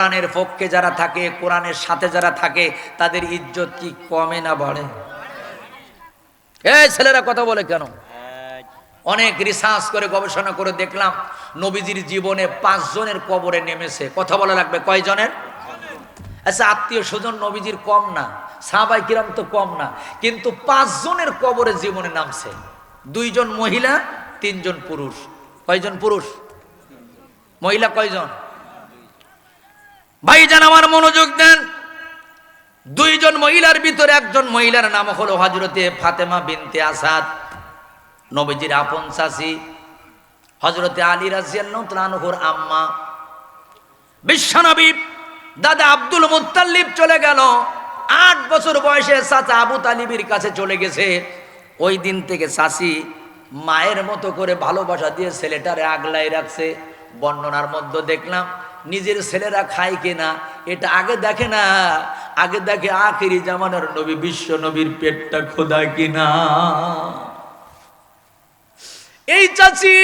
কোরআনের পক্ষে যারা থাকে, কোরআনের সাথে যারা থাকে, তাদের ইজ্জত কি কমে না বাড়ে? এই ছেলেরা কথা বলে কেন? অনেক রিসার্চ করে গবেষণা করে দেখলাম নবীজির জীবনে 5 জনের কবরে নেমেছে। কথা বলা লাগবে কয়জনের? আচ্ছা, আত্মীয় স্বজন নবীজির কম না, সাহাবায়ে কিরাম তো কম না, কিন্তু 5 জনের কবরে জীবনে নামছে। 2 জন মহিলা, 3 জন পুরুষ। কয়জন পুরুষ? মহিলা কয়জন? ভাইজান আমার মনোযোগ দেন। 2 জন মহিলার ভিতরে একজন মহিলার নাম হলো হযরতে ফাতেমা বিনতে আসাদ, নবীজির আপন চাচী, হযরতে আলী রাদিয়াল্লাহু তাআলা আনহুর আম্মা। বিশ্বনবী দাদা আব্দুল মুত্তালিব চলে গেল, 8 বছর বয়সে চাচা আবু তালিবের কাছে চলে গেছে। ওই দিন থেকে চাচী মায়ের মতো করে ভালোবাসা দিয়ে ছেলেটারে আগলাই রাখছে। বর্ণনার মধ্যে দেখলাম নিজের ছেলেরা খায় কিনা এটা আগে দেখে না, আগে দেখে আখিরি জামানার নবী বিশ্ব নবীর পেটটা খোদা কিনা। এই চাচী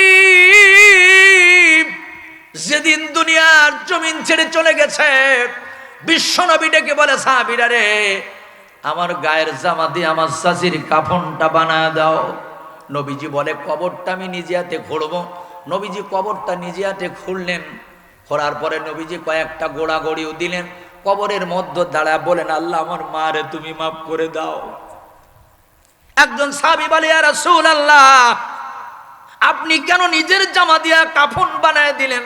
যেদিন দুনিয়ার জমিন ছেড়ে চলে গেছে, বিশ্ব নবী ডেকে বলে, সাহাবীরা রে, আমার গায়ের জামা দিয়ে আমার চাচির কাফনটা বানায় দাও। নবীজি বলে, কবরটা আমি নিজে হাতে খুঁড়বো। নবীজি কবরটা নিজে হাতে খুললেন। খোঁড়ার পরে নবীজি কয়েকটা গোড়াগড়িও দিলেন। কবরের মধ্যে দাঁড়ায় বলেন, আল্লাহ আমার মারে তুমি মাফ করে দাও। একজন সাহাবী বলে, ইয়া রাসূলুল্লাহ, আপনি কেন নিজের জামা দিয়া কাফন বানায় দিলেন?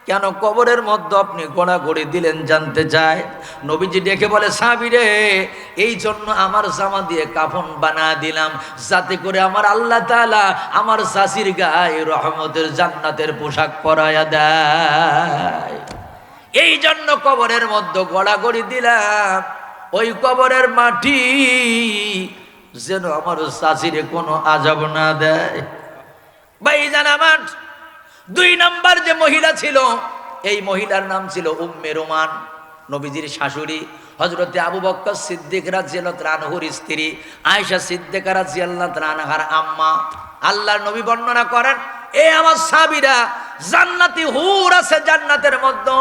কেন কবরের মধ্যে আপনি গোড়াগড়ি দিলেন জানতে চায়। নবীজি ডেকে বলে, সাহাবী রে, এই জন্য আমার জামা দিয়ে কাফন বানায় দিলাম, যাতে করে আমার আল্লাহ তাআলা আমার চাচির গায়ে রহমতের জান্নাতের পোশাক পরায়া দেয়। এই জন্য কবরের মধ্যে গোড়াগড়ি দিলাম, ওই কবরের মাটি যেন আমার চাচিরে কোনো আযাব না দেয়। ভাইজান আমার, 2 নাম্বার যে মহিলা ছিল, এই মহিলার নাম ছিল উম্মে রোমান, নবীজির শাশুড়ি, হযরতে আবু বকর সিদ্দিক রাদিয়াল্লাহু তাআলা আনহুর স্ত্রী, আয়েশা সিদ্দিকা রাদিয়াল্লাহু তাআলা আনহার আম্মা। আল্লাহর নবী বর্ণনা করেন, এ আমার সাহাবীরা, জান্নাতি হুর আছে জান্নাতের মধ্যে।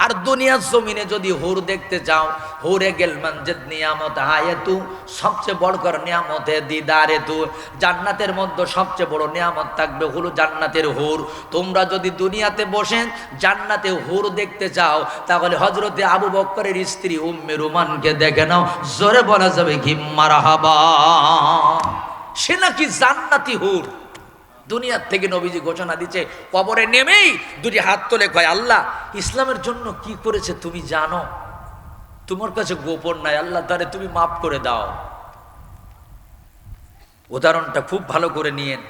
আর দুনিয়ার জমিনে যদি হুর দেখতে যাও, হুরে গেলমান যে নিয়ামত হায়াতু, সবচেয়ে বড় কর নিয়ামতে দিদারে তু। জান্নাতের মধ্যে সবচেয়ে বড় নিয়ামত থাকবে হলো জান্নাতের হুর। তোমরা যদি দুনিয়াতে বসে জান্নাতে হুর দেখতে চাও, তাহলে হযরতে আবু বকরের স্ত্রী উম্মে রুমানকে দেখে নাও। জোরে বলা যাবে কি মারহাবা, সে নাকি জান্নাতি হুর। দুনিয়ার থেকে নবীজি ঘোষণা দিচ্ছে, কবরে নেমেই 2টি হাত তুলে কয়, আল্লাহ ইসলামের জন্য কি করেছে তুমি জানো, তোমার কাছে গোপন নাই, আল্লাহ তারে তুমি মাফ করে দাও। উদাহরণটা খুব ভালো করে নিয়েন।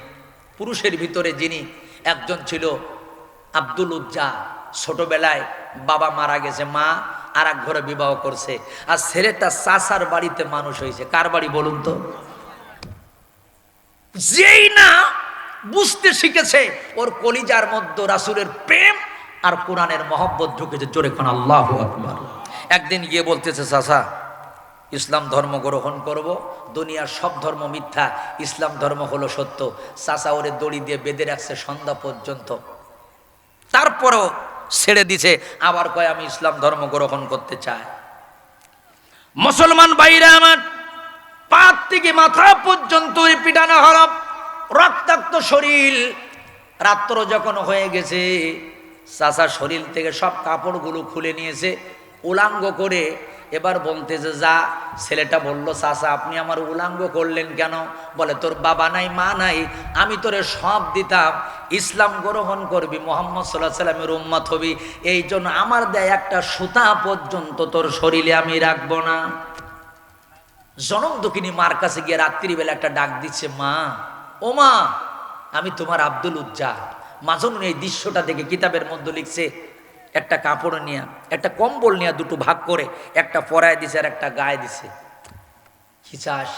পুরুষের ভিতরে যিনি একজন ছিল আব্দুল উজ্জা, ছোটবেলায় বাবা মারা গেছে, মা আর এক ঘরে বিবাহ করছে, আর ছেলেটা চাচার বাড়িতে মানুষ হয়েছে। কার বাড়ি বলুন তো? যেই না বুঝতে শিখেছে, ওর কলিজার মধ্যে রাসূলের প্রেম আর কোরআনের মহব্বত ঢুকেছে। জোরে কোন আল্লাহু আকবার। একদিন গিয়ে বলতেছে, চাচা ইসলাম ধর্ম গ্রহণ করব, দুনিয়ার সব ধর্ম মিথ্যা, ইসলাম ধর্ম হলো সত্য। চাচা ওরে দড়ি দিয়ে বেঁধে রাখছে সন্ধ্যা পর্যন্ত, তারপরও ছেড়ে দিছে। আবার কয় আমি ইসলাম ধর্ম গ্রহণ করতে চাই। মুসলমান ভাইরা আমার, পা থেকে মাথা পর্যন্ত পিটানো হলো, রক্তাক্ত শরীর। রাত্র যখন হয়ে গেছে, চাচা শরীর থেকে সব কাপড়গুলো খুলে নিয়েছে, উলাঙ্গ করে এবার বলতেছে, যা। ছেলেটা বলল, চাচা আপনি আমার উলাঙ্গ করলেন কেন? বলে, তোর বাবা নাই মা নাই, আমি তোরে সব দিতাম, ইসলাম গ্রহণ করবি, মুহাম্মদ সাল্লাল্লাহু আলাইহি সাল্লামের উম্মত হবি, এই জন্য আমার দেয় একটা সুতা পর্যন্ত তোর শরীরে আমি রাখবো না। জনম দুঃখিনী মার কাছে গিয়ে রাত্রিবেলা একটা ডাক দিচ্ছে, মা, ও মা, আমি তোমার আব্দুল উজ্জা। মাঝন এই দৃশ্যটা দেখে কিতাবের মধ্যে লিখছে, একটা কাপড় নিয়ে, একটা কম্বল নিয়ে 2টো ভাগ করে একটা পরায় দিছে আর একটা গায়ে দিছে। কি চাস?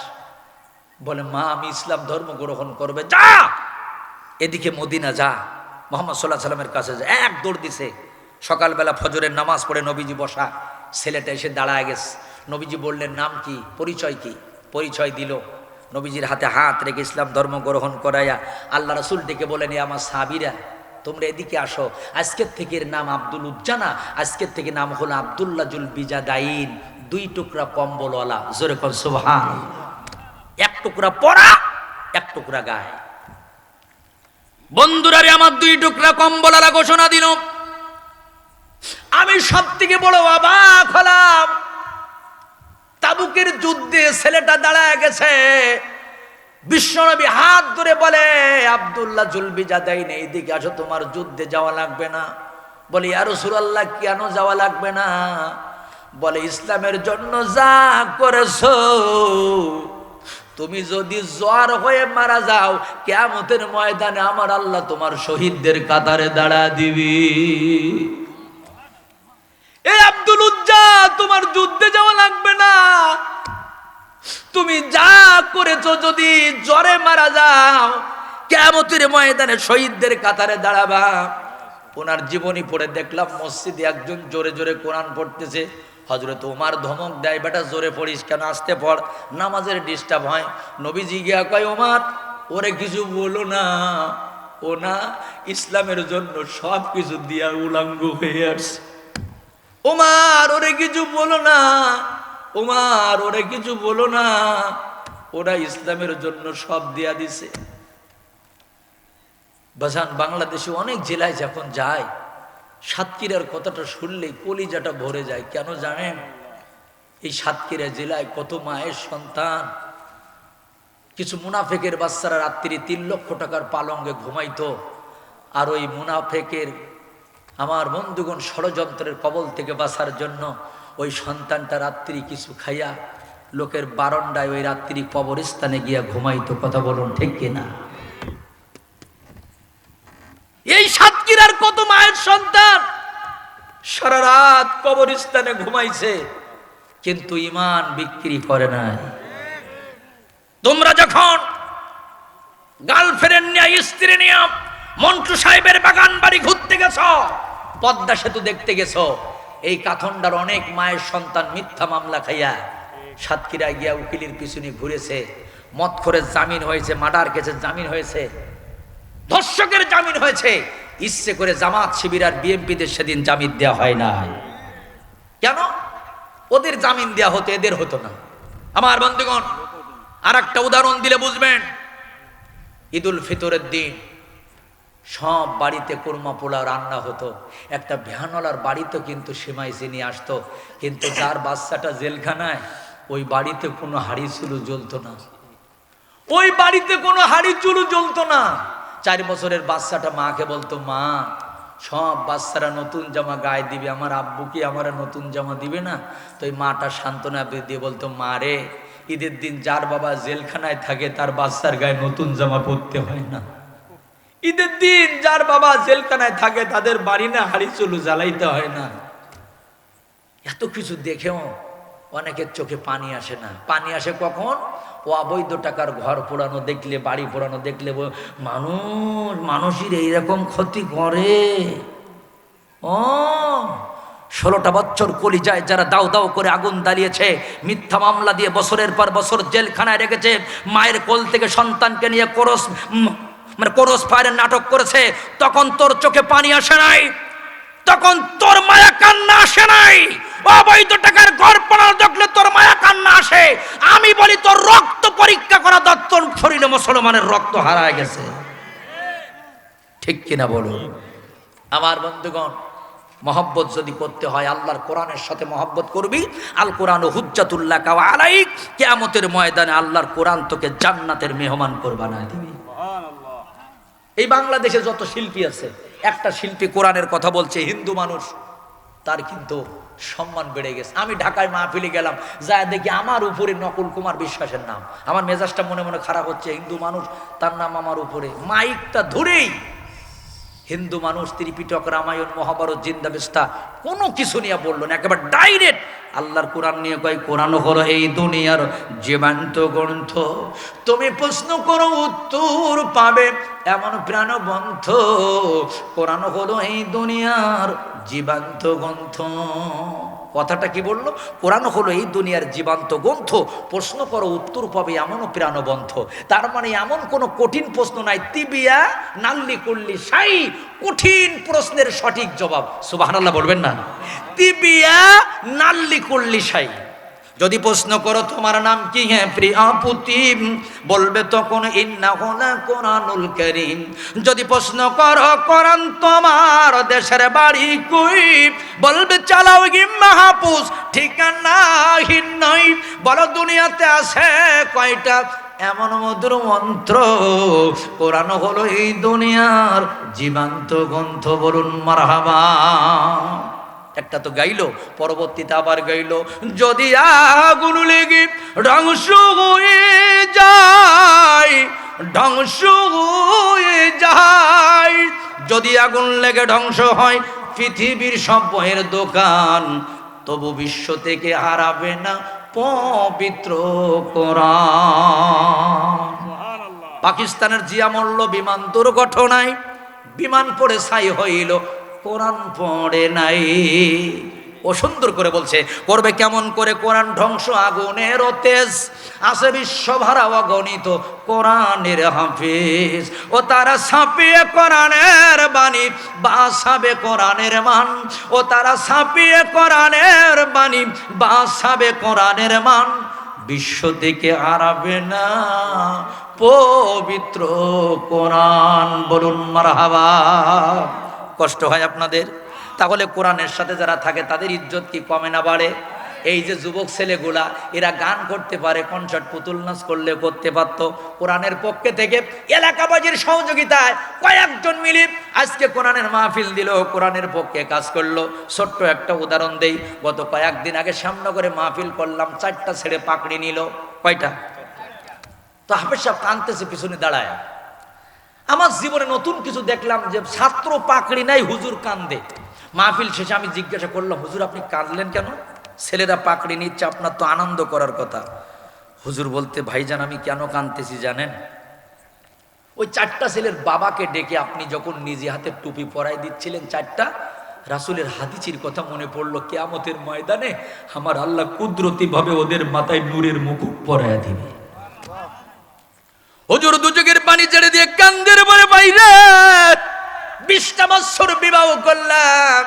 বলে, মা আমি ইসলাম ধর্ম গ্রহণ করবে। যা এদিকে মদিনা যা, মুহাম্মদ সাল্লাল্লাহু আলাইহি সাল্লামের কাছে যা। এক দৌড় দিছে। সকালবেলা ফজরের নামাজ পড়ে নবীজি বসা, ছেলেটা এসে দাঁড়ায় গেছে। নবীজি বললেন, নাম কি, পরিচয় কি? পরিচয় দিল। নবীজির হাতে হাত রেখে ইসলাম ধর্ম গ্রহণ করাইয়া আল্লাহ রাসূল ডেকে বলেন, আমার সাহাবীরা, তোমরা এদিকে আসো, আজকের থেকে এর নাম আব্দুল উজ্জানা, আজকের থেকে নাম হলো আব্দুল্লাহ জুল বিজাদাইন, 2 টুকরা কম্বলওয়ালা। জোরে কোন সুবহান। 1 টুকরা পরা, 1 টুকরা গায়ে। বন্ধুরা রে আমার, 2 টুকরা কম্বলওয়ালা ঘোষণা দিল। আমি সব থেকে বড় অবাক হলাম, তাবুকের যুদ্ধে ছেলেটা দাঁড়ায় গেছে, বিশ্বনবী হাত ধরে বলে, আব্দুল্লাহ জুল বিজাদাইন এইদিকে আসো, তোমার যুদ্ধে যাওয়া লাগবে না। বলে ইয়া রাসূলুল্লাহ কেন যাওয়া লাগবে না? বলে ইসলামের জন্য যা করেছো, তুমি যদি জ্বর হয়ে মারা যাও, কিয়ামতের ময়দানে আমার আল্লাহ তোমার শহীদদের কাতারে দাঁড়া দিবি। এই আব্দুল উজ্জা, তোমার যুদ্ধে যাওয়া লাগবে না, তুমি যা করেছো যদি জ্বরে মারা যাও, কিয়ামতের ময়দানে শহীদদের কাতারে দাঁড়াবা। ওনার জীবনী পড়ে দেখলাম মসজিদে একজন জোরে জোরে কোরআন পড়তেছে। হযরত ওমর ধমক দেয়, বেটা জোরে পড়িস কেন, আস্তে পড়, নামাজের ডিস্টার্ব হয়। নবীজি গিয়া কয়, ওমর ওরে কিছু বলো না, ও না ইসলামের জন্য সব কিছু দিয়া উলাঙ্গ হয়ে আসছে। ওমর ওরে কিছু বলো না, ওমর ওরে কিছু বলো না, ওরা ইসলামের জন্য সব দিয়া দিছে। বাজান, বাংলাদেশে অনেক জেলায় যখন যায়, সাতক্ষীরার কথাটা শুনলেই কলিজাটা ভরে যায়। কেন জানেন? এই সাতক্ষীরা জেলায় কত মায়ের সন্তান, কিছু মুনাফেকের বাচ্চারা রাত্রি 3 লক্ষ টাকার পালঙ্গে ঘুমাইতো, আর ওই মুনাফেকের আমার বন্ধুগণ ষড়যন্ত্রের কবল থেকে বাঁচার জন্য ওই সন্তানটা রাত্রি কিছু খাইয়া লোকের বারান্দায় ওই রাত্রি কবরস্থানে গিয়া ঘুমাইতো। কথা বলুন ঠিক কিনা? এই সাতক্ষীরার কত মায়ের সন্তান সারা রাত কবরস্থানে ঘুমাইছে, কিন্তু ঈমান বিক্রি করে নাই। তোমরা যখন গার্লফ্রেন্ড নিয়ে, স্ত্রী নিয়ে মন্টু সাহেবের বাগান বাড়ি ঘুরতে গেছ, পদ্মা সেতু দেখতে গেছো, এই কাথন্ডার অনেক মায়ের সন্তান মিথ্যা মামলা খাইয়া সাতক্ষীরা গিয়া উকিলের পিছনে ঘুরেছে, মদ করে জামিন হয়েছে, মার্ডার কেসে জামিন হয়েছে, ধর্ষকের জামিন হয়েছে। ইচ্ছে করে জামাত শিবির আর বিএনপিদের সেদিন জামিন দেওয়া হয় না। কেন? ওদের জামিন দেওয়া হতো, এদের হতো না। আমার বন্ধুগণ, আর একটা উদাহরণ দিলে বুঝবেন। ঈদুল ফিতরের দিন সব বাড়িতে কোরমা পোলাও রান্না হতো। একটা ভ্যানওয়ালার বাড়িতে কিন্তু সেমাই চিনি আসতো, কিন্তু যার বাচ্চাটা জেলখানায়, ওই বাড়িতে কোনো হাড়ি চুলু জ্বলতো না। ওই বাড়িতে কোনো হাড়ি চুলু জ্বলতো না। 4 বছরের বাচ্চাটা মাকে বলতো, মা সব বাচ্চারা নতুন জামা গায়ে দিবে, আমার আব্বু কি আমার নতুন জামা দিবে না? তো এই মাটা সান্ত্বনা দিয়ে বলতো, মা রে, ঈদের দিন যার বাবা জেলখানায় থাকে তার বাচ্চার গায়ে নতুন জামা পরতে হয় না। ঈদের দিন যার বাবা জেলখানায় থাকে তাদের বাড়ি না হাড়ি চুলু জ্বালাইতে হয় না। এত কিছু দেখেও অনেকের চোখে পানি আসে না। পানি আসে কখন? ও অবৈধ টাকার ঘর পোড়ানো দেখলে, বাড়ি পোড়ানো দেখলে মানুষের এইরকম ক্ষতি করে। ও 16টা বছর কলিজায় যারা দাও দাও করে আগুন জ্বালিয়েছে, মিথ্যা মামলা দিয়ে বছরের পর বছর জেলখানায় রেখেছে, মায়ের কোল থেকে সন্তানকে নিয়ে ক্রস ফায়ারের নাটক করেছে, তখন তোর চোখে পানি আসে নাই? তখন তোর মায়া কান্না আসে নাই? অবৈধ টাকার ঘর পোড়ানো দেখলে তোর মায়া কান্না আসে? আমি বলি, তোর রক্ত পরীক্ষা করা দত্তর শরীরে মুসলমানের রক্ত হারায় গেছে। ঠিক কিনা বলুন? আমার বন্ধুগণ, মহব্বত যদি করতে হয়, আল্লাহর কোরআনের সাথে মহব্বত করবি। আল কোরআন হুজ্জাতুল্লাহ কা আলাইক, কিয়ামতের ময়দানে আল্লাহর কোরআন তোকে জান্নাতের মেহমান করে বানায় দিবি। এই বাংলাদেশে যত শিল্পী আছে, একটা শিল্পী কোরআনের কথা বলছে, হিন্দু মানুষ, তার কিন্তু সম্মান বেড়ে গেছে। আমি ঢাকায় মাহফিলে গেলাম, যা দেখি আমার উপরে নকুল কুমার বিশ্বাসের নাম। আমার মেজাজটা মনে মনে খারাপ হচ্ছে, হিন্দু মানুষ তার নাম আমার উপরে। মাইকটা ধরেই হিন্দু মানুষ ত্রিপিটক, রামায়ণ, মহাভারত, জিন্দাবিস্তা কোনো কিছু নিয়ে বললো না, একেবারে ডাইরেক্ট আল্লাহর কোরআন নিয়ে কয় কোরআন হলো এই দুনিয়ার জীবন্ত গ্রন্থ। তুমি প্রশ্ন করো উত্তর পাবে এমন প্রাণবন্ত। কোরআন হলো এই দুনিয়ার জীবন্ত গ্রন্থ। কথাটা কি বললো? কোরআন হলো এই দুনিয়ার জীবন্ত গ্রন্থ, প্রশ্ন করো উত্তর পাবে এমন প্রাণবন্ত। তার মানে এমন কোনো কঠিন প্রশ্ন নাই। তিবিয়া নাল্লি কুল্লি সাই, কঠিন প্রশ্নের সঠিক জবাব। সুবহানাল্লাহ বলবেন না? তিবিয়া নাল্লি কুল্লি সাই। যদি প্রশ্ন করো তোমার নাম কি, হ্যাঁ প্রিয় পুতি, বলবে তখন ইন্নাহু কোরআনুল কারীম। যদি প্রশ্ন করো কোরআন তোমার দেশের বাড়ি কই, বলবে চালাও গি মাহফুজ ঠিকানাহীন নই। বলো দুনিয়াতে আছে কয়টা এমন মধুর মন্ত্র, কোরআন হলো এই দুনিয়ার জীবন্ত গ্রন্থ। বলুন মারহাবা। একটা তো গাইলো, পরবর্তীতে আবার গাইলো যদি আগুন লেগে ধ্বংস হয়ে যায়, ধ্বংস হয়ে যায়। যদি আগুন লেগে ধ্বংস হয় পৃথিবীর সব বইয়ের দোকান, তবু বিশ্ব থেকে হারাবে না পবিত্র কোরআন। পাকিস্তানের জিয়া মল্ল বিমান দুর্ঘটনায় বিমান পড়ে ছাই হইল, কোরআন পড়ে নাই। ও সুন্দর করে বলছে করবে কেমন করে কোরআন ধ্বংস আগুনের তেজ, আছে বিশ্ব ভরা অগণিত কোরআনের হাফেজ। ও তারা ছাপিয়ে কোরআনের বাণী বাসাবে কোরআনের মান, ও তারা ছাপিয়ে কোরআনের বাণী বাসাবে কোরআনের মান। বিশ্ব থেকে হারাবে না পবিত্র কোরআন। বলুন মারহাবা। কষ্ট হয় আপনাদের? তাহলে কোরআনের সাথে যারা থাকে তাদের ইজ্জত কি কমে না বাড়ে? এই যে যুবক ছেলেগুলা এরা গান করতে পারে, কনসার্ট পুতুল নাচ করলে করতে পারতো। কোরআনের পক্ষে থেকে এলাকাবাজির সহযোগিতায় কয়েকজন মিলে আজকে কোরআনের মাহফিল দিল, কোরআনের পক্ষে কাজ করলো। ছোট্ট একটা উদাহরণ দেই, গত কয়েকদিন আগে শ্যামনগরে মাহফিল করলাম, 4টা ছেলে পাকড়ি নিল। কয়টা? তো হাফেজ সাহেব কাঁদতেছে পিছনে দাঁড়ায়। আমার জীবনে নতুন কিছু দেখলাম যে ছাত্র পাকড়ি নাই, হুজুর কান্দে। মাহফিল শেষে আমি জিজ্ঞাসা করলাম, হুজুর আপনি কাঁদলেন কেন? ছেলেরা পাকড়ি নিচ্ছে, আপনার তো আনন্দ করার কথা। হুজুর বলতে, ভাইজান আমি কেন কাঁদতেছি জানেন? ওই 4টা ছেলের বাবাকে ডেকে আপনি যখন নিজে হাতে টুপি পরাই দিচ্ছিলেন 4টা, রাসূলের হাদিসের কথা মনে পড়লো, কিয়ামতের ময়দানে আমার আল্লাহ কুদরতি ভাবে ওদের মাথায় নূরের মুকুট পরাইয়া দিবে। হুজুর দুচোখের পানি ছেড়ে দিয়ে কান্দের পরে বাইরে 20টা বছর বিবাহ করলাম,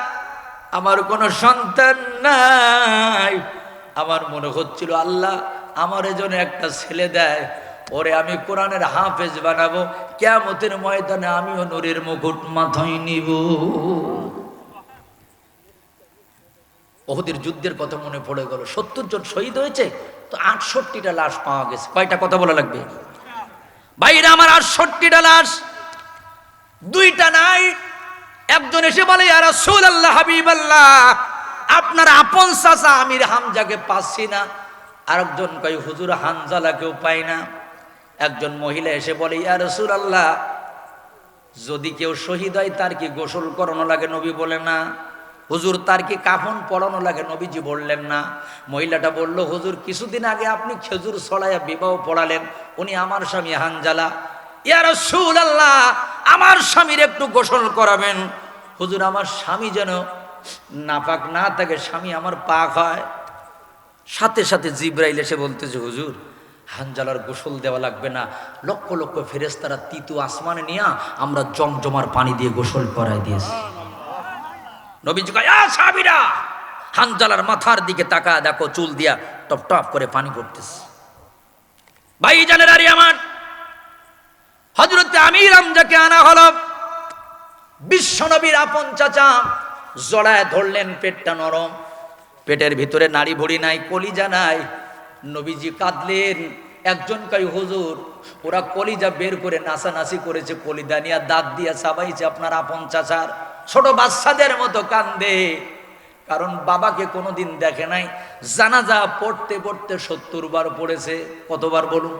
আমার কোনো সন্তান নাই। আমার মনে হচ্ছিল আল্লাহ আমার জন্য একটা ছেলে দেয়, ওরে আমি কোরআনের হাফেজ বানাবো, কিয়ামতের ময়দানে আমিও নূরের মুকুট মাথায় নিব। ওহুদের যুদ্ধের কথা মনে পড়ে গেল। 70 জন শহীদ হয়েছে, তো 68টা লাশ পাওয়া গেছে। কয়টা কথা বলা লাগবে ভাইরা আমার? 68টা লাশ, 2টা নাই। একজন এসে বলে, ইয়া রাসূলুল্লাহ হাবিবাল্লাহ, আপনার আপন চাচা আমির হামজাকে পাচ্ছি না। আরেকজন কয়, হুজুর হানজালাকেও পাই না। একজন মহিলা এসে বলে, ইয়া রাসূলুল্লাহ, যদি কেউ শহীদ হয় তার কি গোসল করানো লাগে? নবী বলে না। হুজুর তার কি কাফন পরানো লাগে? নবীজি বললেন না। মহিলাটা বলল, হুজুর কিছুদিন আগে আপনি খেজুর ছড়াইয়া বিবাহ পড়ালেন, উনি আমার স্বামী হানজালা। ইয়া রাসূলুল্লাহ, আমার স্বামীর একটু গোসল করাবেন। হুজুর আমার স্বামী যেন নাপাক না থাকে, স্বামী আমার পাক হয়। সাথে সাথে জিবরাইল এসে বলতেছে, হুজুর হানজালার গোসল দেওয়া লাগবে না, লক্ষ লক্ষ ফেরেশতারা তিতু আসমানে নিয়ে আমরা জমজমার পানি দিয়ে গোসল করাই দিয়েছি। নবীজি কয়, সাহাবীরা হানজালার মাথার দিকে তাকায় দেখো, চুল দিয়া টপ টপ করে পানি পড়তেছে। ভাই জানেন আরে আমার হযরতে আমির হামজাকে আনা হলো, বিশ্ব নবীর আপন চাচা জড়ায় ধরলেন। পেটটা নরম, পেটের ভিতরে নাড়ি ভুড়ি নাই, কলিজা নাই। নবীজি কাঁদলেন। একজন কয়, হুজুর ওরা কলিজা বের করে নাচানাচি করেছে, কলিজা নিয়ে দাঁত দিয়ে চাবাইছে আপনার আপন চাচার। ছোট বাচ্চাদের মতো কান্দে, কারণ বাবাকে কোনোদিন দেখে নাই। জানাজা পড়তে পড়তে 70 বার পড়েছে। কতবার বলুন?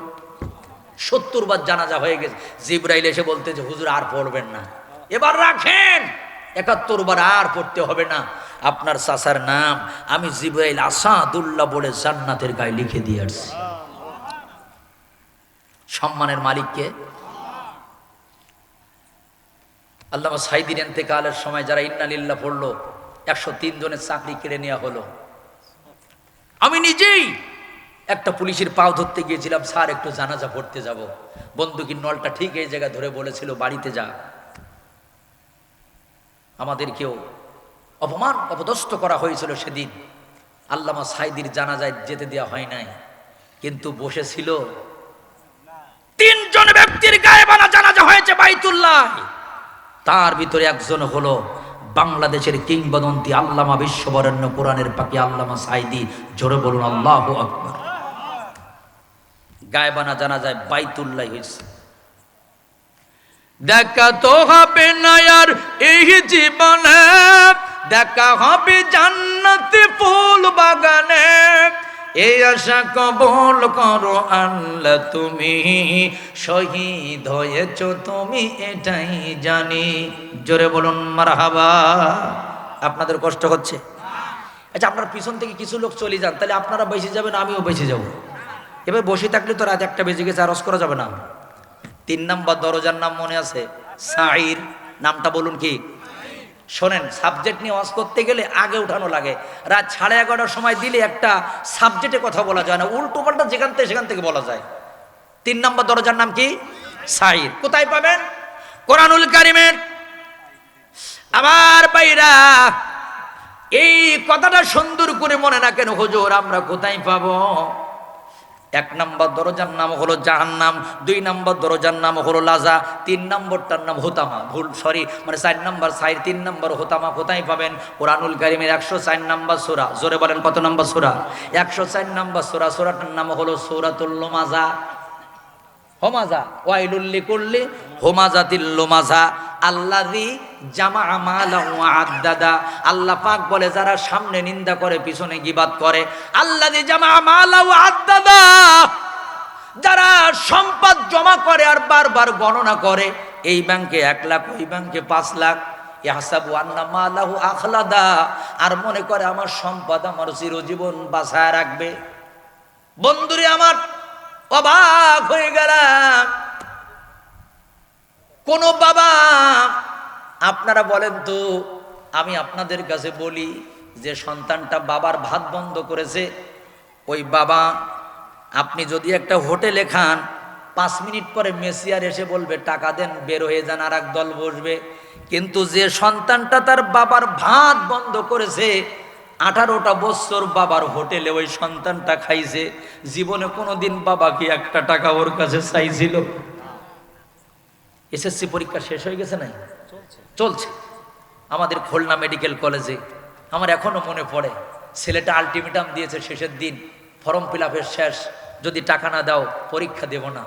70 বার জানাজা হয়ে গেছে। জিবরাইল এসে বলতেছে, হুজুর আর পড়বেন না, এবার রাখেন, 71 বার আর পড়তে হবে না। আপনার চাচার নাম আমি জিবরাইল আসাদুল্লাহ বলে জান্নাতের গায়ে লিখে দিয়ে আসছি। সম্মানের মালিককে। আল্লামা সাইদির ইন্তেকালের সময় যারা ইন্না লিল্লাহ পড়লো 103 জনের চাকরি কেড়ে নেওয়া হলো। আমি নিজেই একটা পুলিশের পাও ধরতে গিয়েছিলাম, স্যার একটু জানাজা পড়তে যাব। বন্দুকের নলটা ঠিক এই জায়গায় ধরে বলেছিল বাড়িতে যা। আমাদেরকেও অপমান অপদস্থ করা হয়েছিল সেদিন। আল্লামা সাইদির জানাজায় যেতে দেওয়া হয় নাই, কিন্তু বসেছিল 3 জন ব্যক্তির গায়েবানা জানাজা হয়েছে বাইতুল্লাহ। তার ভিতরে একজন হলো বাংলাদেশের কিংবদন্তি আল্লামা বিশ্ববরেণ্য কোরআনের পাখি আল্লামা সাইদি। জোরে বলুন আল্লাহু আকবার। গায়েবানা জানাজায় বাইতুল্লাহ হয়েছে। দেখা তো হবে না আর এই জীবনে, দেখা হবে জান্নাতে ফুল বাগানে। এই আশা কবুল করো আল্লাহ, তুমি শহীদ হয়েছ তুমি এটাই জানি। জোরে বলুন মারহাবা। আপনাদের কষ্ট হচ্ছে? আচ্ছা, আপনার পিছন থেকে কিছু লোক চলে যান, তাহলে আপনারা বেঁচে যাবেন, আমিও বেঁচে যাব। এবার বসে থাকলে তো রাত 1টা বেজে গেছে, আরজ করা যাবে না। 3 নম্বর দরজার নাম মনে আছে? সাঈর। নামটা বলুন কি? শোনেন, সাবজেক্ট নিয়ে ওয়াজ করতে গেলে আগে উঠানো লাগে। রাত 11:30টার সময় দিলে একটা সাবজেক্টে কথা বলা যায় না, উল্টো পাল্টা সেখান থেকে বলা যায়। 3 নম্বর দরজার নাম কি? সাঈর। কোথায় পাবেন? কোরআনুল কারীমের। আমার ভাইরা, এই কথাটা সুন্দর করে মনে রাখেন হুজুর, আমরা কোথায় পাবো? 1 নম্বর দরজার নাম হলো জাহান্নাম, 2 নম্বর দরজার নাম হলো লাজা, 3 নম্বরটার নাম হোতামা। 4 নম্বর সাইর, 3 নম্বর হোতামা। কোথায় পাবেন? কোরআনুল কারীমের 104 নম্বর সূরা। জোরে বলেন কত নম্বর সূরা? 104 নম্বর সূরা। সূরাটার নাম হলো সূরাতুল লুমাজা। হোমাজা, ওয়াইলুল লিকুল্লি হোমাজাতিল লুমাজা আল্লাযী জামা মালাহু ওয়া আদ্দাদা। আল্লাহ পাক বলে, যারা সামনে নিন্দা করে পিছনে গীবাত করে। আল্লাযী জামা মালাহু ওয়া আদ্দাদা, যারা সম্পদ জমা করে আর বারবার গণনা করে, এই ব্যাংকে 1 লাখ, ওই ব্যাংকে 5 লাখ। ইয়াহসাবু আন্না মালাহু আখলাদা, আর মনে করে আমার সম্পদ আমার চিরজীবন বাঁচায় রাখবে। বন্ধুরে আমার, অবাক হয়ে গেলাম। কোন বাবা, আপনারা বলেন তো, আমি আপনাদের কাছে বলি, যে সন্তানটা বাবার ভাত বন্ধ করেছে, ওই বাবা, আপনি যদি একটা হোটেলে খান, 5 মিনিট পরে মেসিয়ার এসে বলবে টাকা দেন, বের হয়ে যান, আর এক দল বসবে। কিন্তু যে সন্তানটা তার বাবার ভাত বন্ধ করেছে, 18টা বছর বাবার হোটেলে ওই সন্তানটা খাইছে, জীবনে কোনোদিন বাবাকে 1টা টাকা ওর কাছে চাইছিল? এসএসসি পরীক্ষা শেষ হয়ে গেছে নাই? চলছে। আমাদের খুলনা মেডিকেল কলেজে আমার এখনো মনে পড়ে, ছেলেটা আলটিমেটাম দিয়েছে শেষের দিন, ফর্ম ফিল আপের শেষ, যদি টাকা না দাও পরীক্ষা দেব না।